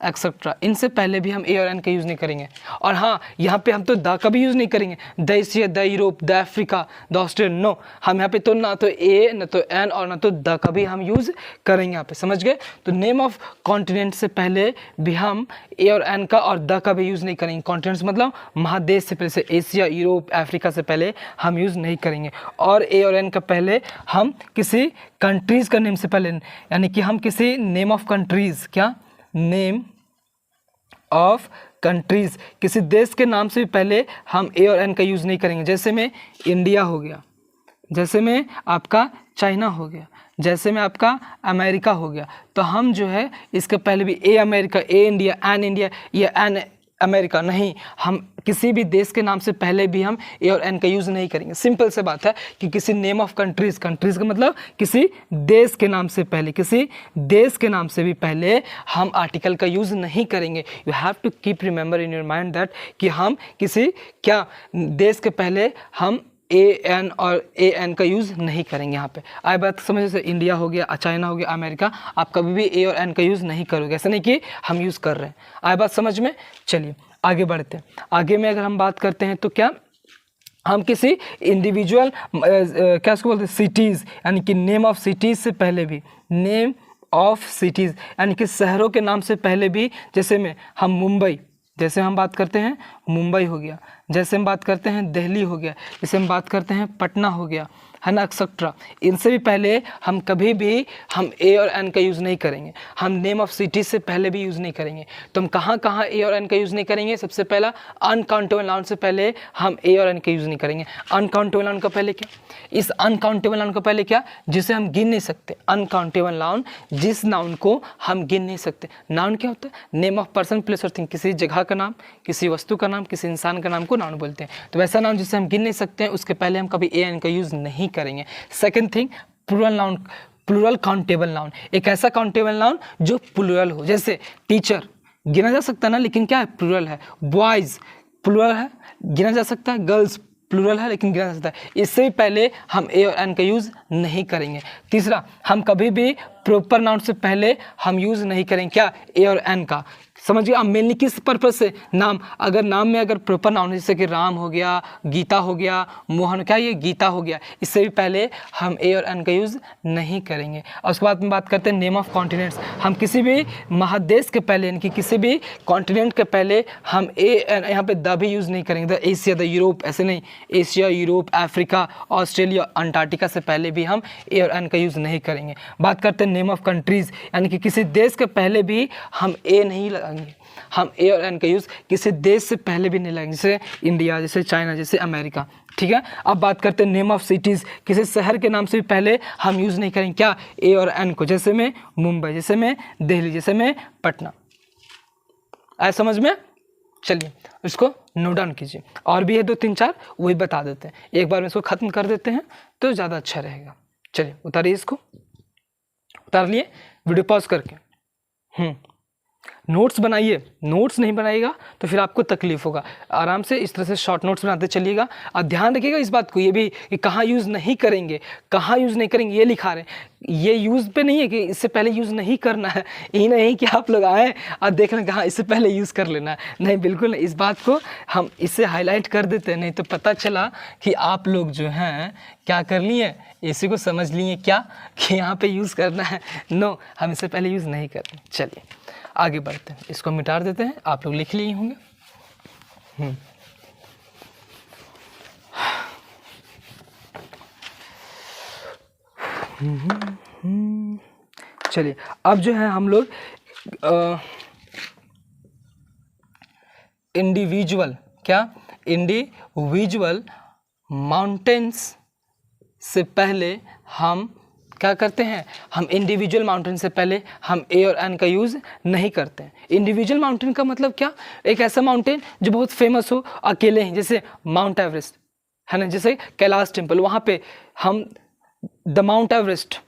एक्सेट्रा। इनसे पहले भी हम ए और एन का यूज़ नहीं करेंगे। और हाँ, यहाँ पे हम तो द का भी यूज़ नहीं करेंगे, the Asia, the Europe, the Africa, the Australia, no. हम यहाँ पे तो ना तो ए, ना तो एन और ना तो द का भी हम यूज़ करेंगे यहाँ पे, समझ गए। तो नेम ऑफ कॉन्टिनेंट से पहले भी हम ए और एन का और द का भी यूज़ नहीं करेंगे। कॉन्टिनेंट्स मतलब महादेश से पहले, से एशिया, यूरोप, अफ्रीका से पहले हम यूज़ नहीं करेंगे। और ए और एन का पहले हम किसी कंट्रीज़ का नेम से पहले, यानी कि हम किसी नेम ऑफ कंट्रीज़, क्या? नेम ऑफ कंट्रीज़, किसी देश के नाम से भी पहले हम ए और एन का यूज़ नहीं करेंगे। जैसे में इंडिया हो गया, जैसे में आपका चाइना हो गया, जैसे में आपका अमेरिका हो गया, तो हम जो है इसके पहले भी a America, a India, an India या एन अमेरिका नहीं, हम किसी भी देश के नाम से पहले भी हम ए और एन का यूज़ नहीं करेंगे। सिंपल से बात है कि किसी नेम ऑफ कंट्रीज़, कंट्रीज़ का मतलब किसी देश के नाम से पहले, किसी देश के नाम से भी पहले हम आर्टिकल का यूज़ नहीं करेंगे। You have to keep remember in your mind that कि हम किसी क्या देश के पहले हम ए एन और ए एन का यूज़ नहीं करेंगे। यहाँ पे आए बात समझ, जैसे इंडिया हो गया, चाइना हो गया, अमेरिका, आप कभी भी ए और एन का यूज़ नहीं करोगे, ऐसा नहीं कि हम यूज़ कर रहे हैं। आए बात समझ में? चलिए आगे बढ़ते हैं। आगे में अगर हम बात करते हैं तो क्या हम किसी इंडिविजुअल क्या उसको बोलते हैं, सिटीज़, यानी कि नेम ऑफ सिटीज़ से पहले भी, नेम ऑफ सिटीज़ यानी कि शहरों के नाम से पहले भी, जैसे में हम मुंबई, जैसे हम बात करते हैं मुंबई हो गया, जैसे हम बात करते हैं दिल्ली हो गया, जैसे हम बात करते हैं पटना हो गया, है ना, एक्सेट्रा, इनसे भी पहले हम कभी भी हम ए और एन का यूज़ नहीं करेंगे। हम नेम ऑफ सिटी से पहले भी यूज़ नहीं करेंगे। तो हम कहाँ कहाँ ए और एन का यूज़ नहीं करेंगे? सबसे पहला अनकाउंटेबल नाउन से पहले हम ए और एन का यूज़ नहीं करेंगे। अनकाउंटेबल नाउन का पहले क्या? इस अनकाउंटेबल नाउन का पहले क्या? जिसे हम गिन नहीं सकते। अनकाउंटेबल नाउन, जिस नाउन को हम गिन नहीं सकते। नाउन क्या होता है? नेम ऑफ पर्सन प्लेस और थिंग, किसी जगह का नाम, किसी वस्तु का नाम, किसी इंसान का नाम को नाउन बोलते हैं। तो वैसा नाउन जिसे हम गिन नहीं सकते हैं उसके पहले हम कभी ए एन का यूज़ नहीं करेंगे। Second thing, plural noun, plural countable noun, एक ऐसा काउंटेबल नाउन जो प्लूरल हो। जैसे टीचर गिना जा सकता है ना, लेकिन क्या है? प्लूरल है। बॉयज़ प्लूरल है, गिना जा सकता है। गर्ल्स प्लूरल है, लेकिन गिना जा सकता है। इससे भी पहले हम ए और एन का यूज़ नहीं करेंगे। तीसरा, हम कभी भी प्रॉपर नाउन से पहले हम यूज़ नहीं करेंगे क्या? ए और एन का। समझिए आप मेनली किस पर्पज़ से? नाम, अगर नाम में अगर प्रॉपर नाउन जैसे कि राम हो गया, गीता हो गया, मोहन, क्या ये गीता हो गया, इससे भी पहले हम ए और एन का यूज़ नहीं करेंगे। और उसके बाद में बात करते हैं नेम ऑफ कॉन्टिनेंट्स। हम किसी भी महादेश के पहले, यानी कि किसी भी कॉन्टिनेंट के पहले हम ए एन, यहाँ पे द भी यूज़ नहीं करेंगे। द एशिया, द यूरोप, ऐसे नहीं। Asia, Europe, Africa, Australia, Antarctica से पहले भी हम ए और एन का यूज़ नहीं करेंगे। बात करते हैं नेम ऑफ कंट्रीज़, यानी कि किसी देश के पहले भी हम ए नहीं लगाएंगे। हम ए और एन का यूज़ किसी देश से पहले भी नहीं लगाएंगे, जैसे इंडिया, जैसे चाइना, जैसे अमेरिका। ठीक है। अब बात करते हैं नेम ऑफ सिटीज़, किसी शहर के नाम से भी पहले हम यूज़ नहीं करेंगे क्या? ए और एन को। जैसे में मुंबई, जैसे में दिल्ली, जैसे में पटना। आया समझ में? चलिए इसको नोट डाउन कीजिए। और भी है 2-3-4, वही बता देते हैं। एक बार में इसको ख़त्म कर देते हैं तो ज़्यादा अच्छा रहेगा। चलिए उतारिए, इसको उतार लिए, वीडियो पॉज करके। नोट्स बनाइए। नोट्स नहीं बनाइएगा तो फिर आपको तकलीफ होगा। आराम से इस तरह से शॉर्ट नोट्स बनाते चलिएगा। और ध्यान रखिएगा इस बात को, ये भी कि कहाँ यूज़ नहीं करेंगे, कहाँ यूज़ नहीं करेंगे, ये लिखा रहे हैं। ये यूज़ पे नहीं है कि इससे पहले यूज़ नहीं करना है। ये नहीं कि आप लोग आए और देख लें कहाँ इससे पहले यूज़ कर लेना है, नहीं, बिल्कुल नहीं। इस बात को हम इससे हाईलाइट कर देते हैं, नहीं तो पता चला कि आप लोग जो हैं क्या कर लिए, इसी को समझ लिए क्या कि यहाँ पे यूज़ करना है। नो, हम इससे पहले यूज़ नहीं करते। चलिए आगे बढ़ते हैं, इसको मिटा देते हैं। आप लोग लिख लिए होंगे। चलिए अब जो है हम लोग इंडिविजुअल, क्या इंडिविजुअल माउंटेन्स से पहले हम क्या करते हैं? हम इंडिविजुअल माउंटेन से पहले हम ए और एन का यूज़ नहीं करते हैं। इंडिविजुअल माउंटेन का मतलब क्या? एक ऐसा माउंटेन जो बहुत फेमस हो, अकेले हैं, जैसे माउंट एवरेस्ट है ना, जैसे कैलाश टेम्पल, वहाँ पे हम the mount Everest,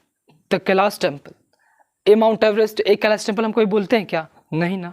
the Kailash temple, A mount Everest, A Kailash temple हम कोई बोलते हैं क्या? नहीं ना,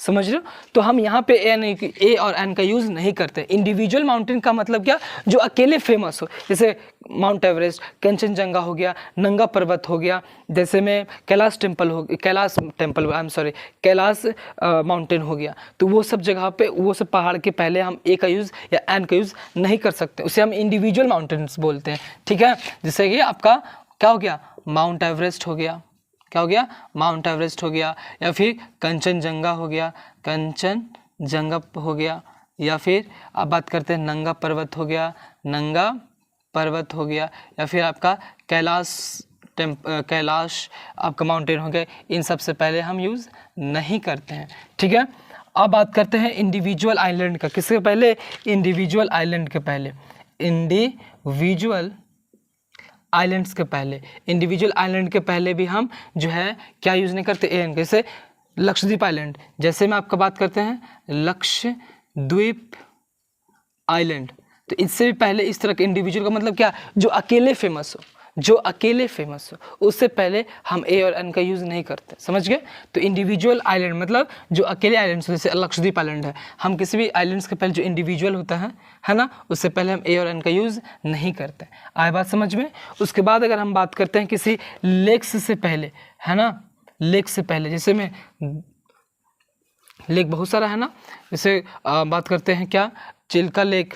समझ रहे हो? तो हम यहाँ पे ए और एन का यूज़ नहीं करते। इंडिविजुअल माउंटेन का मतलब क्या? जो अकेले फेमस हो, जैसे माउंट एवरेस्ट, कंचनजंगा हो गया, नंगा पर्वत हो गया, जैसे में कैलाश टेम्पल हो, Kailash temple, I am sorry, Kailash mountain हो गया। तो वो सब जगह पे, वो सब पहाड़ के पहले हम ए का यूज़ या एन का यूज़ नहीं कर सकते, उसे हम इंडिविजुअल माउंटेन्स बोलते हैं। ठीक है, जैसे कि आपका क्या हो गया? माउंट एवरेस्ट हो गया, क्या हो गया? माउंट एवरेस्ट हो गया, या फिर कंचनजंगा हो गया, कंचनजंगा हो गया, या फिर आप बात करते हैं नंगा पर्वत हो गया, नंगा पर्वत हो गया, या फिर आपका कैलाश आपका माउंटेन हो गया। इन सब से पहले हम यूज़ नहीं करते हैं। ठीक है, अब बात करते हैं इंडिविजुअल आइलैंड का। किसके पहले? इंडिविजुअल आइलैंड के पहले, इंडिविजुअल आइलैंड्स के पहले। इंडिविजुअल आइलैंड के पहले भी हम जो है क्या यूज़ नहीं करते? एन। जैसे लक्षद्वीप आइलैंड, जैसे में आपका बात करते हैं लक्षद्वीप आइलैंड, तो इससे भी पहले इस तरह के इंडिविजुअल का मतलब क्या? जो अकेले फेमस हो, जो अकेले फेमस हो, उससे पहले हम ए और एन का यूज़ नहीं करते। समझ गए? तो इंडिविजुअल आइलैंड मतलब जो अकेले आइलैंड्स, जैसे लक्षद्वीप आइलैंड है, हम किसी भी आइलैंड्स के पहले जो इंडिविजुअल होता है ना, उससे पहले हम ए और एन का यूज़ नहीं करते। आए बात समझ में? उसके बाद अगर हम बात करते हैं किसी लेक्स से पहले, है ना, लेक से पहले, जैसे में लेक बहुत सारा है ना, जैसे बात करते हैं क्या? चिल्का लेक,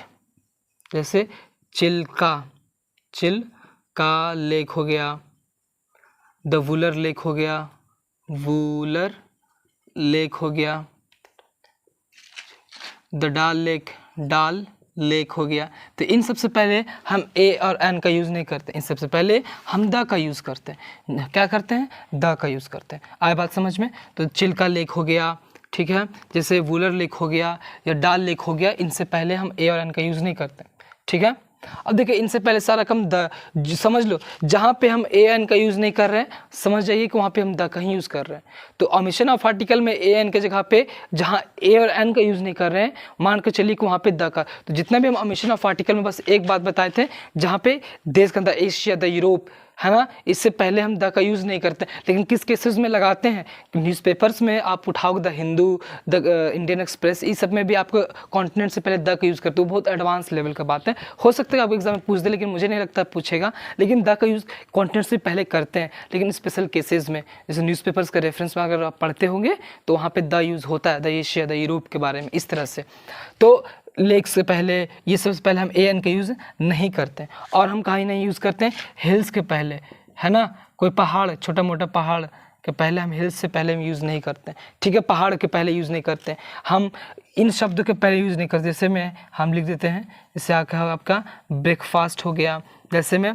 जैसे चिल्का लेक हो गया, द वुलर लेक हो गया, वुलर लेक हो गया, द डाल लेक हो गया। तो इन सबसे पहले हम ए और एन का यूज़ नहीं करते, इन सबसे पहले हम द का यूज़ करते हैं। क्या करते हैं? द का यूज़ करते हैं। आए बात समझ में? तो चिल्का लेक हो गया, ठीक है, जैसे वुलर लेक हो गया या डाल लेक हो गया, इनसे पहले हम ए और एन का यूज़ नहीं करते, ठीक है। अब देखिए इनसे पहले सारा कम द, समझ लो जहाँ पे हम ए एन का यूज़ नहीं कर रहे हैं, समझ जाइए कि वहाँ पे हम द का ही यूज़ कर रहे हैं। तो ओमिशन ऑफ आर्टिकल में ए एन के जगह पे जहाँ ए और एन का यूज़ नहीं कर रहे हैं, मान के चलिए कि वहाँ पे द का। तो जितना भी हम ओमिशन ऑफ आर्टिकल में बस एक बात बताए थे, जहाँ पे देश का द एशिया, द यूरोप, है ना, इससे पहले हम द का यूज़ नहीं करते। लेकिन किस केसेस में लगाते हैं? न्यूज़पेपर्स में आप उठाओगे, the Hindu, the Indian Express, इस सब में भी आपको कॉन्टिनेंट से पहले द का यूज़ करते हो। बहुत एडवांस लेवल का बात है, हो सकता है आपको एग्जाम में पूछ दे, लेकिन मुझे नहीं लगता पूछेगा। लेकिन द का यूज़ कॉन्टिनेंट से पहले करते हैं, लेकिन स्पेशल केसेस में, जैसे न्यूज़पेपर्स का रेफरेंस में अगर आप पढ़ते होंगे तो वहाँ पर द यूज़ होता है, द एशिया, द यूरोप के बारे में, इस तरह से। तो लेक से पहले, ये सबसे पहले हम ए एन का यूज़ नहीं करते। और हम कहीं नहीं यूज़ करते हैं हिल्स के पहले, है ना, कोई पहाड़, छोटा मोटा पहाड़ के पहले हम हिल्स से पहले हम यूज़ नहीं करते, ठीक है, पहाड़ के पहले यूज़ नहीं करते, हम इन शब्दों के पहले यूज़ नहीं करते। जैसे में हम लिख देते हैं, जैसे आपका ब्रेकफास्ट हो गया, जैसे में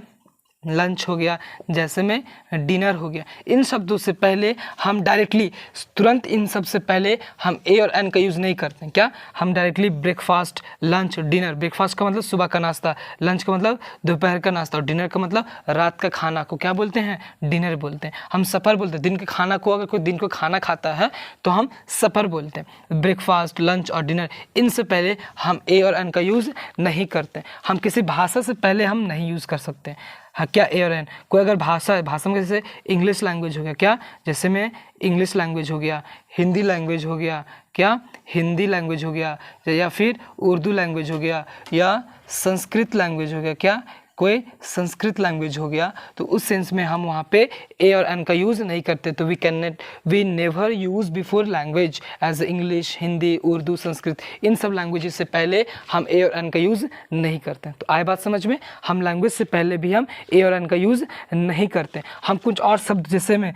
लंच हो गया, जैसे में डिनर हो गया, इन शब्दों से पहले हम डायरेक्टली तुरंत इन सब से पहले हम ए और एन का यूज़ नहीं करते हैं। क्या? हम directly breakfast, lunch, dinner, breakfast का मतलब सुबह का नाश्ता, लंच का मतलब दोपहर का नाश्ता, और डिनर का मतलब रात का खाना को क्या बोलते हैं? डिनर बोलते हैं। हम सफ़र बोलते हैं, दिन के खाना को, अगर कोई दिन को खाना खाता है तो हम सफ़र बोलते हैं। ब्रेकफास्ट, लंच और डिनर, इनसे पहले हम ए और एन का यूज़ नहीं करते। हम किसी भाषा से पहले हम नहीं यूज़ कर सकते हैं। हाँ, क्या ए और एन? कोई अगर भाषा है, भाषा में जैसे इंग्लिश लैंग्वेज हो गया, क्या, जैसे में इंग्लिश लैंग्वेज हो गया, हिंदी लैंग्वेज हो गया, क्या, हिंदी लैंग्वेज हो गया, या फिर उर्दू लैंग्वेज हो गया, या संस्कृत लैंग्वेज हो गया, क्या, कोई संस्कृत लैंग्वेज हो गया, तो उस सेंस में हम वहाँ पे ए और एन का यूज़ नहीं करते। तो we never use before language as English, Hindi, Urdu, Sanskrit, इन सब लैंग्वेजेस से पहले हम ए और एन का यूज़ नहीं करते। तो आए बात समझ में? हम लैंग्वेज से पहले भी हम ए और एन का यूज़ नहीं करते। हम कुछ और शब्द, जैसे में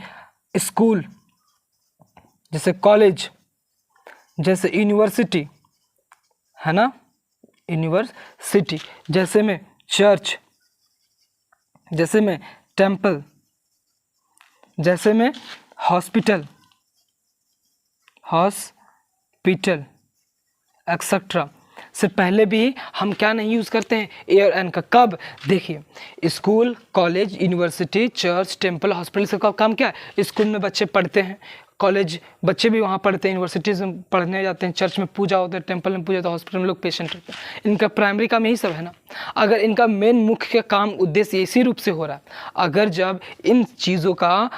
स्कूल, जैसे कॉलेज, जैसे यूनिवर्सिटी, है ना, यूनिवर्सिटी, जैसे में चर्च, जैसे में टेम्पल, जैसे में हॉस्पिटल एक्सेट्रा, से पहले भी हम क्या नहीं यूज़ करते हैं? ए और एन का। कब? देखिए, school, college, university, church, temple, hospital, सबका काम क्या है? स्कूल में बच्चे पढ़ते हैं, कॉलेज बच्चे भी वहाँ पढ़ते हैं, यूनिवर्सिटीज़ में पढ़ने जाते हैं, चर्च में पूजा होता है, टेम्पल में पूजा होता है, हॉस्पिटल में लोग पेशेंट रहते हैं। इनका प्राइमरी काम यही सब है ना। अगर इनका मेन मुख्य काम, उद्देश्य इसी रूप से हो रहा है, अगर जब इन चीज़ों का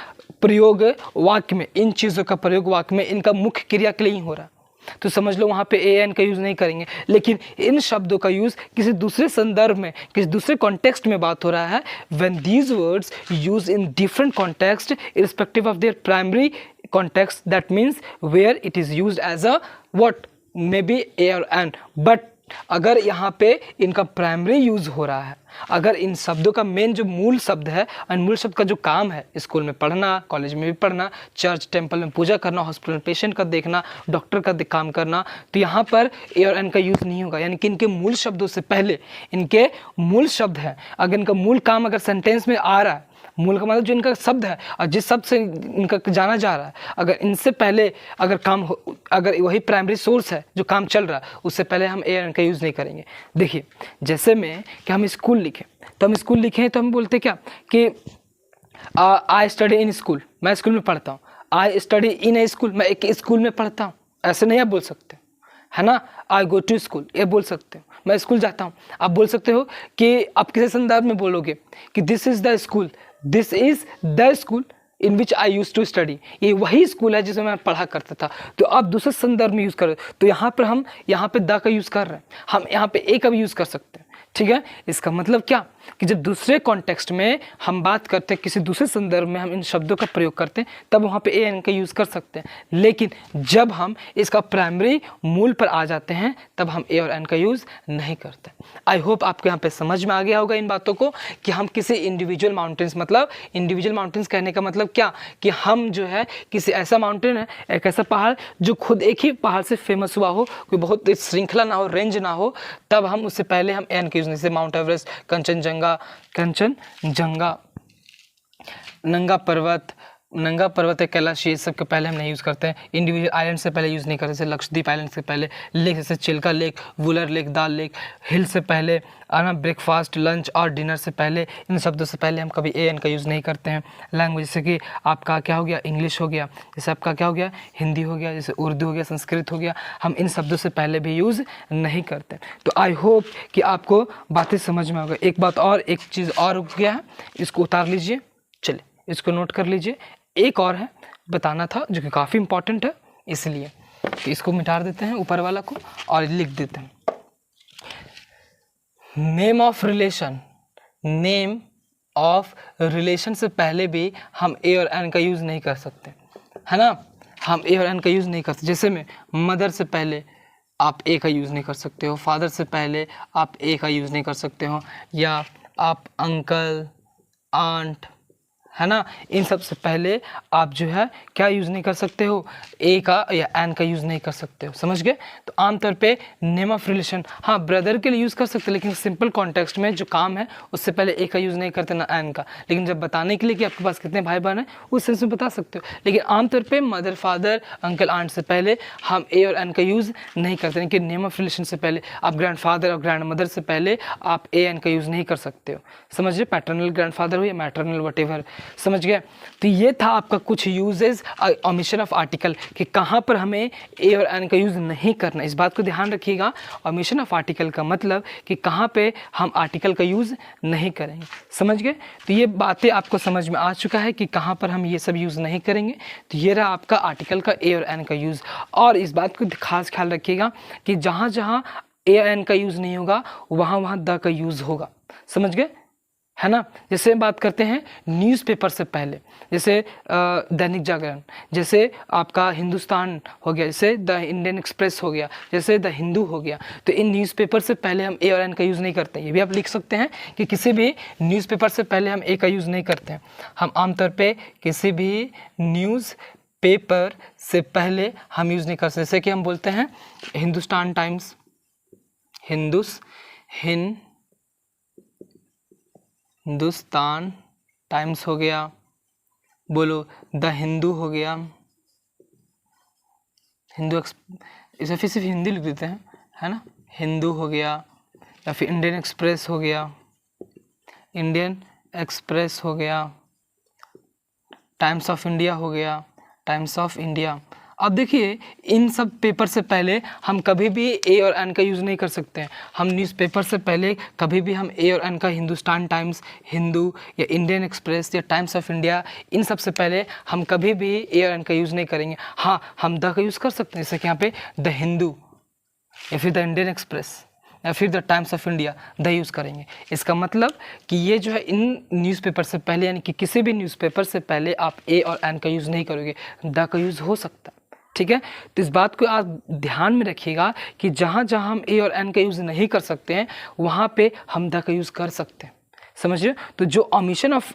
प्रयोग वाक्य में, इन चीज़ों का प्रयोग वाक्य में इनका मुख्य क्रिया के लिए ही हो रहा है, तो समझ लो वहाँ पे ए एन का यूज़ नहीं करेंगे। लेकिन इन शब्दों का यूज़ किसी दूसरे संदर्भ में, किसी दूसरे कॉन्टेक्स्ट में बात हो रहा है, when these words use in different context irrespective of their primary context, that means where it is used as a what, maybe a or an, but अगर यहाँ पे इनका प्राइमरी यूज़ हो रहा है, अगर इन शब्दों का मेन जो मूल शब्द है, और मूल शब्द का जो काम है, स्कूल में पढ़ना, कॉलेज में भी पढ़ना, चर्च टेम्पल में पूजा करना, हॉस्पिटल में पेशेंट का देखना, डॉक्टर का काम करना, तो यहाँ पर ए और एन का यूज़ नहीं होगा। यानी कि इनके मूल शब्दों से पहले, इनके मूल शब्द हैं, अगर इनका मूल काम अगर सेंटेंस में आ रहा है, मूल का मतलब जो इनका शब्द है और जिस शब्द से इनका जाना जा रहा है, अगर इनसे पहले अगर काम हो, अगर वही प्राइमरी सोर्स है जो काम चल रहा है, उससे पहले हम ए एन का यूज़ नहीं करेंगे। देखिए, जैसे में कि हम स्कूल लिखें, तो हम स्कूल लिखें तो हम बोलते क्या कि आई स्टडी इन स्कूल, मैं स्कूल में पढ़ता हूँ। I study in A school, मैं एक स्कूल में पढ़ता हूँ। ऐसे नहीं आप बोल सकते, है ना। आई गो टू स्कूल, ये बोल सकते हो, मैं स्कूल जाता हूँ। आप बोल सकते हो कि आप किसी संदर्भ में बोलोगे कि this is the school, this is the school in which I use to study, ये वही स्कूल है जिसमें मैं पढ़ा करता था। तो आप दूसरे संदर्भ में यूज़ करो, तो यहाँ पर हम यहाँ पे द का यूज़ कर रहे हैं, हम यहाँ पे ए का भी यूज़ कर सकते हैं, ठीक है। इसका मतलब क्या कि जब दूसरे कॉन्टेक्स्ट में हम बात करते हैं, किसी दूसरे संदर्भ में हम इन शब्दों का प्रयोग करते हैं, तब वहाँ पे ए एन का यूज़ कर सकते हैं। लेकिन जब हम इसका प्राइमरी मूल पर आ जाते हैं तब हम ए और एन का यूज़ नहीं करते। आई होप आपको यहाँ पे समझ में आ गया होगा इन बातों को कि हम किसी इंडिविजुअल माउंटेन्स, मतलब इंडिविजुअल माउंटेन्स कहने का मतलब क्या, कि हम जो है किसी ऐसा माउंटेन है, एक ऐसा पहाड़ जो खुद एक ही पहाड़ से फेमस हुआ हो, कोई बहुत श्रृंखला ना हो, रेंज ना हो, तब हम उससे पहले हम एन का यूज़, जैसे माउंट एवरेस्ट, कंचनजंगा, नंगा पर्वत है, कैलाश, ये सब के पहले हम नहीं यूज़ करते हैं। इंडिविजुअल आइलैंड से पहले यूज़ नहीं करते, जैसे लक्षद्वीप आइलैंड से पहले, लेक जैसे चिल्का लेक, वुलर लेक, दाल लेक, हिल से पहले, ब्रेकफास्ट, लंच और डिनर से पहले, इन शब्दों से पहले हम कभी ए एन का यूज़ नहीं करते हैं। लैंग्वेज जैसे कि आपका क्या हो गया, इंग्लिश हो गया, जैसे आपका क्या हो गया, हिंदी हो गया, जैसे उर्दू हो गया, संस्कृत हो गया, हम इन शब्दों से पहले भी यूज़ नहीं करते। तो आई होप कि आपको बातें समझ में आ गई। एक बात और, एक चीज़ और रुक गया है, इसको उतार लीजिए, चलिए इसको नोट कर लीजिए। एक और है बताना था जो कि काफ़ी इंपॉर्टेंट है, इसलिए तो इसको मिटा देते हैं ऊपर वाला को और लिख देते हैं। Name of relation, name of relation से पहले भी हम ए और एन का यूज़ नहीं कर सकते, है ना। हम ए और एन का यूज़ नहीं कर सकते। जैसे में मदर से पहले आप ए का यूज़ नहीं कर सकते हो, फादर से पहले आप ए का यूज़ नहीं कर सकते हो, या आप अंकल, आंट, है ना, इन सब से पहले आप जो है क्या यूज़ नहीं कर सकते हो, ए का या एन का यूज़ नहीं कर सकते हो, समझ गए। तो आमतौर पे नेम ऑफ रिलेशन, हाँ ब्रदर के लिए यूज़ कर सकते हैं, लेकिन सिंपल कॉन्टेक्स्ट में जो काम है उससे पहले ए का यूज़ नहीं करते ना एन का। लेकिन जब बताने के लिए कि आपके पास कितने भाई बहन हैं उस सेंस में बता सकते हो। लेकिन आमतौर पर मदर, फादर, अंकल, आंट से पहले हम ए और एन का यूज़ नहीं करते। लेकिन नेम ऑफ रिलेशन से पहले आप ग्रैंड फादर और ग्रैंड मदर से पहले आप ए एन का यूज़ नहीं कर सकते हो, समझिए। पैटर्नल ग्रैंड फादर हो या मैटरनल, वटेवर, समझ गए। तो ये था आपका कुछ यूजेस ओमिशन ऑफ आर्टिकल, कि कहाँ पर हमें ए और एन का यूज़ नहीं करना। इस बात को ध्यान रखिएगा। ओमिशन ऑफ आर्टिकल का मतलब कि कहाँ पे हम आर्टिकल का यूज़ नहीं करेंगे, समझ गए। तो ये बातें आपको समझ में आ चुका है कि कहाँ पर हम ये सब यूज़ नहीं करेंगे। तो ये रहा आपका आर्टिकल का ए और एन का यूज़। और इस बात को खास ख्याल रखिएगा कि जहाँ जहाँ ए और एन का यूज़ नहीं होगा वहाँ वहाँ द का यूज़ होगा, समझ गए, है ना। जैसे बात करते हैं न्यूज़पेपर से पहले, जैसे दैनिक जागरण, जैसे आपका हिंदुस्तान हो गया, जैसे द इंडियन एक्सप्रेस हो गया, जैसे द हिंदू हो गया। तो इन न्यूज़पेपर से पहले हम ए और एन का यूज़ नहीं करते। ये भी आप लिख सकते हैं कि किसी भी न्यूज़पेपर से पहले हम ए का यूज़ नहीं करते हैं। हम आमतौर पर किसी भी न्यूज़ पेपर से पहले हम यूज़ नहीं कर सकते। जैसे कि हम बोलते हैं हिंदुस्तान टाइम्स, हिंदुस्तान टाइम्स हो गया, बोलो द हिंदू हो गया, इसे फिर सिर्फ हिंदी लिख देते हैं, है ना, हिंदू हो गया, या फिर इंडियन एक्सप्रेस हो गया, टाइम्स ऑफ इंडिया हो गया, टाइम्स ऑफ इंडिया। अब देखिए इन सब पेपर से पहले हम कभी भी ए और एन का यूज़ नहीं कर सकते हैं। हम न्यूज़पेपर से पहले कभी भी हम ए और एन का हिंदुस्तान टाइम्स, हिंदू या इंडियन एक्सप्रेस या टाइम्स ऑफ इंडिया, इन सब से पहले हम कभी भी ए और एन का यूज़ नहीं करेंगे। हाँ, हम द का यूज़ कर सकते हैं, जैसे कि यहाँ पे द हिंदू या फिर द इंडियन एक्सप्रेस या फिर the times of India, the use करेंगे। इसका मतलब कि ये जो है इन न्यूज़पेपर से पहले, यानी कि किसी भी न्यूज़पेपर से पहले आप ए और एन का यूज़ नहीं करोगे, द का यूज़ हो सकता है, ठीक है। तो इस बात को आप ध्यान में रखिएगा कि जहाँ जहाँ हम ए और एन का यूज़ नहीं कर सकते हैं वहाँ पे हम द का यूज़ कर सकते हैं, समझिए। तो जो ओमिशन ऑफ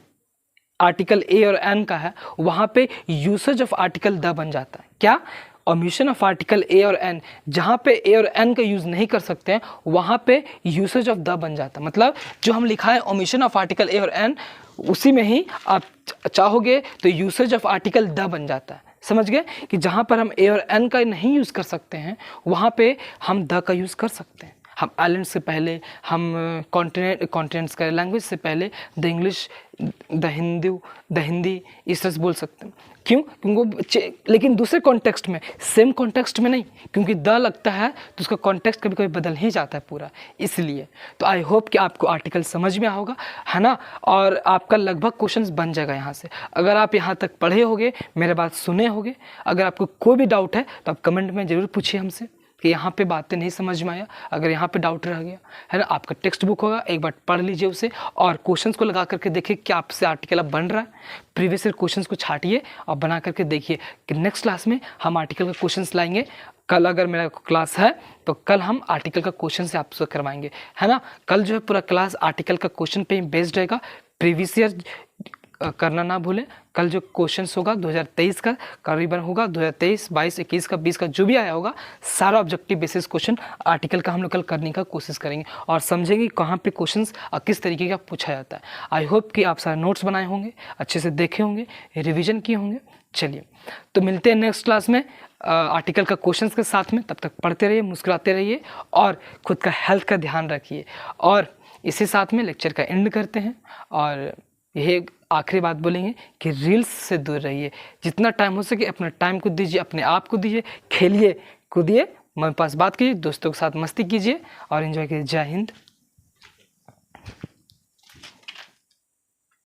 आर्टिकल ए और एन का है वहाँ पे यूसेज ऑफ आर्टिकल द बन जाता है। क्या? ओमिशन ऑफ आर्टिकल ए और एन, जहाँ पे ए और एन का यूज़ नहीं कर सकते हैं वहाँ पे यूसेज ऑफ द बन जाता है। मतलब जो हम लिखा है ओमिशन ऑफ आर्टिकल ए और एन, उसी में ही आप चाहोगे तो यूसेज ऑफ आर्टिकल द बन जाता है, समझ गए। कि जहाँ पर हम ए और एन का नहीं यूज़ कर सकते हैं वहाँ पे हम द का यूज़ कर सकते हैं। हम आइलैंड से पहले, हम कॉन्टिनेंट्स का लैंग्वेज से पहले द इंग्लिश, द हिंदी इस तरह से बोल सकते हैं। क्यों? क्योंकि लेकिन दूसरे कॉन्टेक्स्ट में, सेम कॉन्टेक्स्ट में नहीं, क्योंकि द लगता है तो उसका कॉन्टेक्स्ट कभी कभी बदल ही जाता है पूरा, इसलिए। तो आई होप कि आपको आर्टिकल समझ में होगा, है ना, और आपका लगभग क्वेश्चंस बन जाएगा यहाँ से। अगर आप यहाँ तक पढ़े होगे, मेरे बात सुने होगे, अगर आपको कोई भी डाउट है तो आप कमेंट में ज़रूर पूछिए हमसे, कि यहाँ पे बातें नहीं समझ में आया, अगर यहाँ पे डाउट रह गया है ना, आपका टेक्स्ट बुक होगा, एक बार पढ़ लीजिए उसे और क्वेश्चंस को लगा करके देखिए क्या आपसे आर्टिकल अब बन रहा है। प्रीवियस ईयर क्वेश्चंस को छाटिए और बना करके देखिए कि नेक्स्ट क्लास में हम आर्टिकल का क्वेश्चंस लाएंगे। कल अगर मेरा क्लास है तो कल हम आर्टिकल का क्वेश्चन से आपसे करवाएंगे, है ना। कल जो है पूरा क्लास आर्टिकल का क्वेश्चन पे ही बेस्ड रहेगा। प्रीवियस ईयर करना ना भूलें। कल जो क्वेश्चंस होगा 2023 का करीबन होगा, 2023, 22, 21 का, 20 का जो भी आया होगा सारा ऑब्जेक्टिव बेसिस क्वेश्चन आर्टिकल का हम लोग कल करने का कोशिश करेंगे और समझेंगे कहाँ पे क्वेश्चंस किस तरीके का पूछा जाता है। आई होप कि आप सारे नोट्स बनाए होंगे, अच्छे से देखे होंगे, रिविजन किए होंगे। चलिए तो मिलते हैं नेक्स्ट क्लास में आर्टिकल का क्वेश्चंस के साथ में। तब तक पढ़ते रहिए, मुस्कुराते रहिए और खुद का हेल्थ का ध्यान रखिए। और इसी साथ में लेक्चर का एंड करते हैं और यही आखिरी बात बोलेंगे कि रील्स से दूर रहिए। जितना टाइम हो सके अपना टाइम को दीजिए, अपने आप को दीजिए, खेलिए कूदिए, मन पास बात कीजिए, दोस्तों के साथ मस्ती कीजिए और एंजॉय कीजिए। जय हिंद।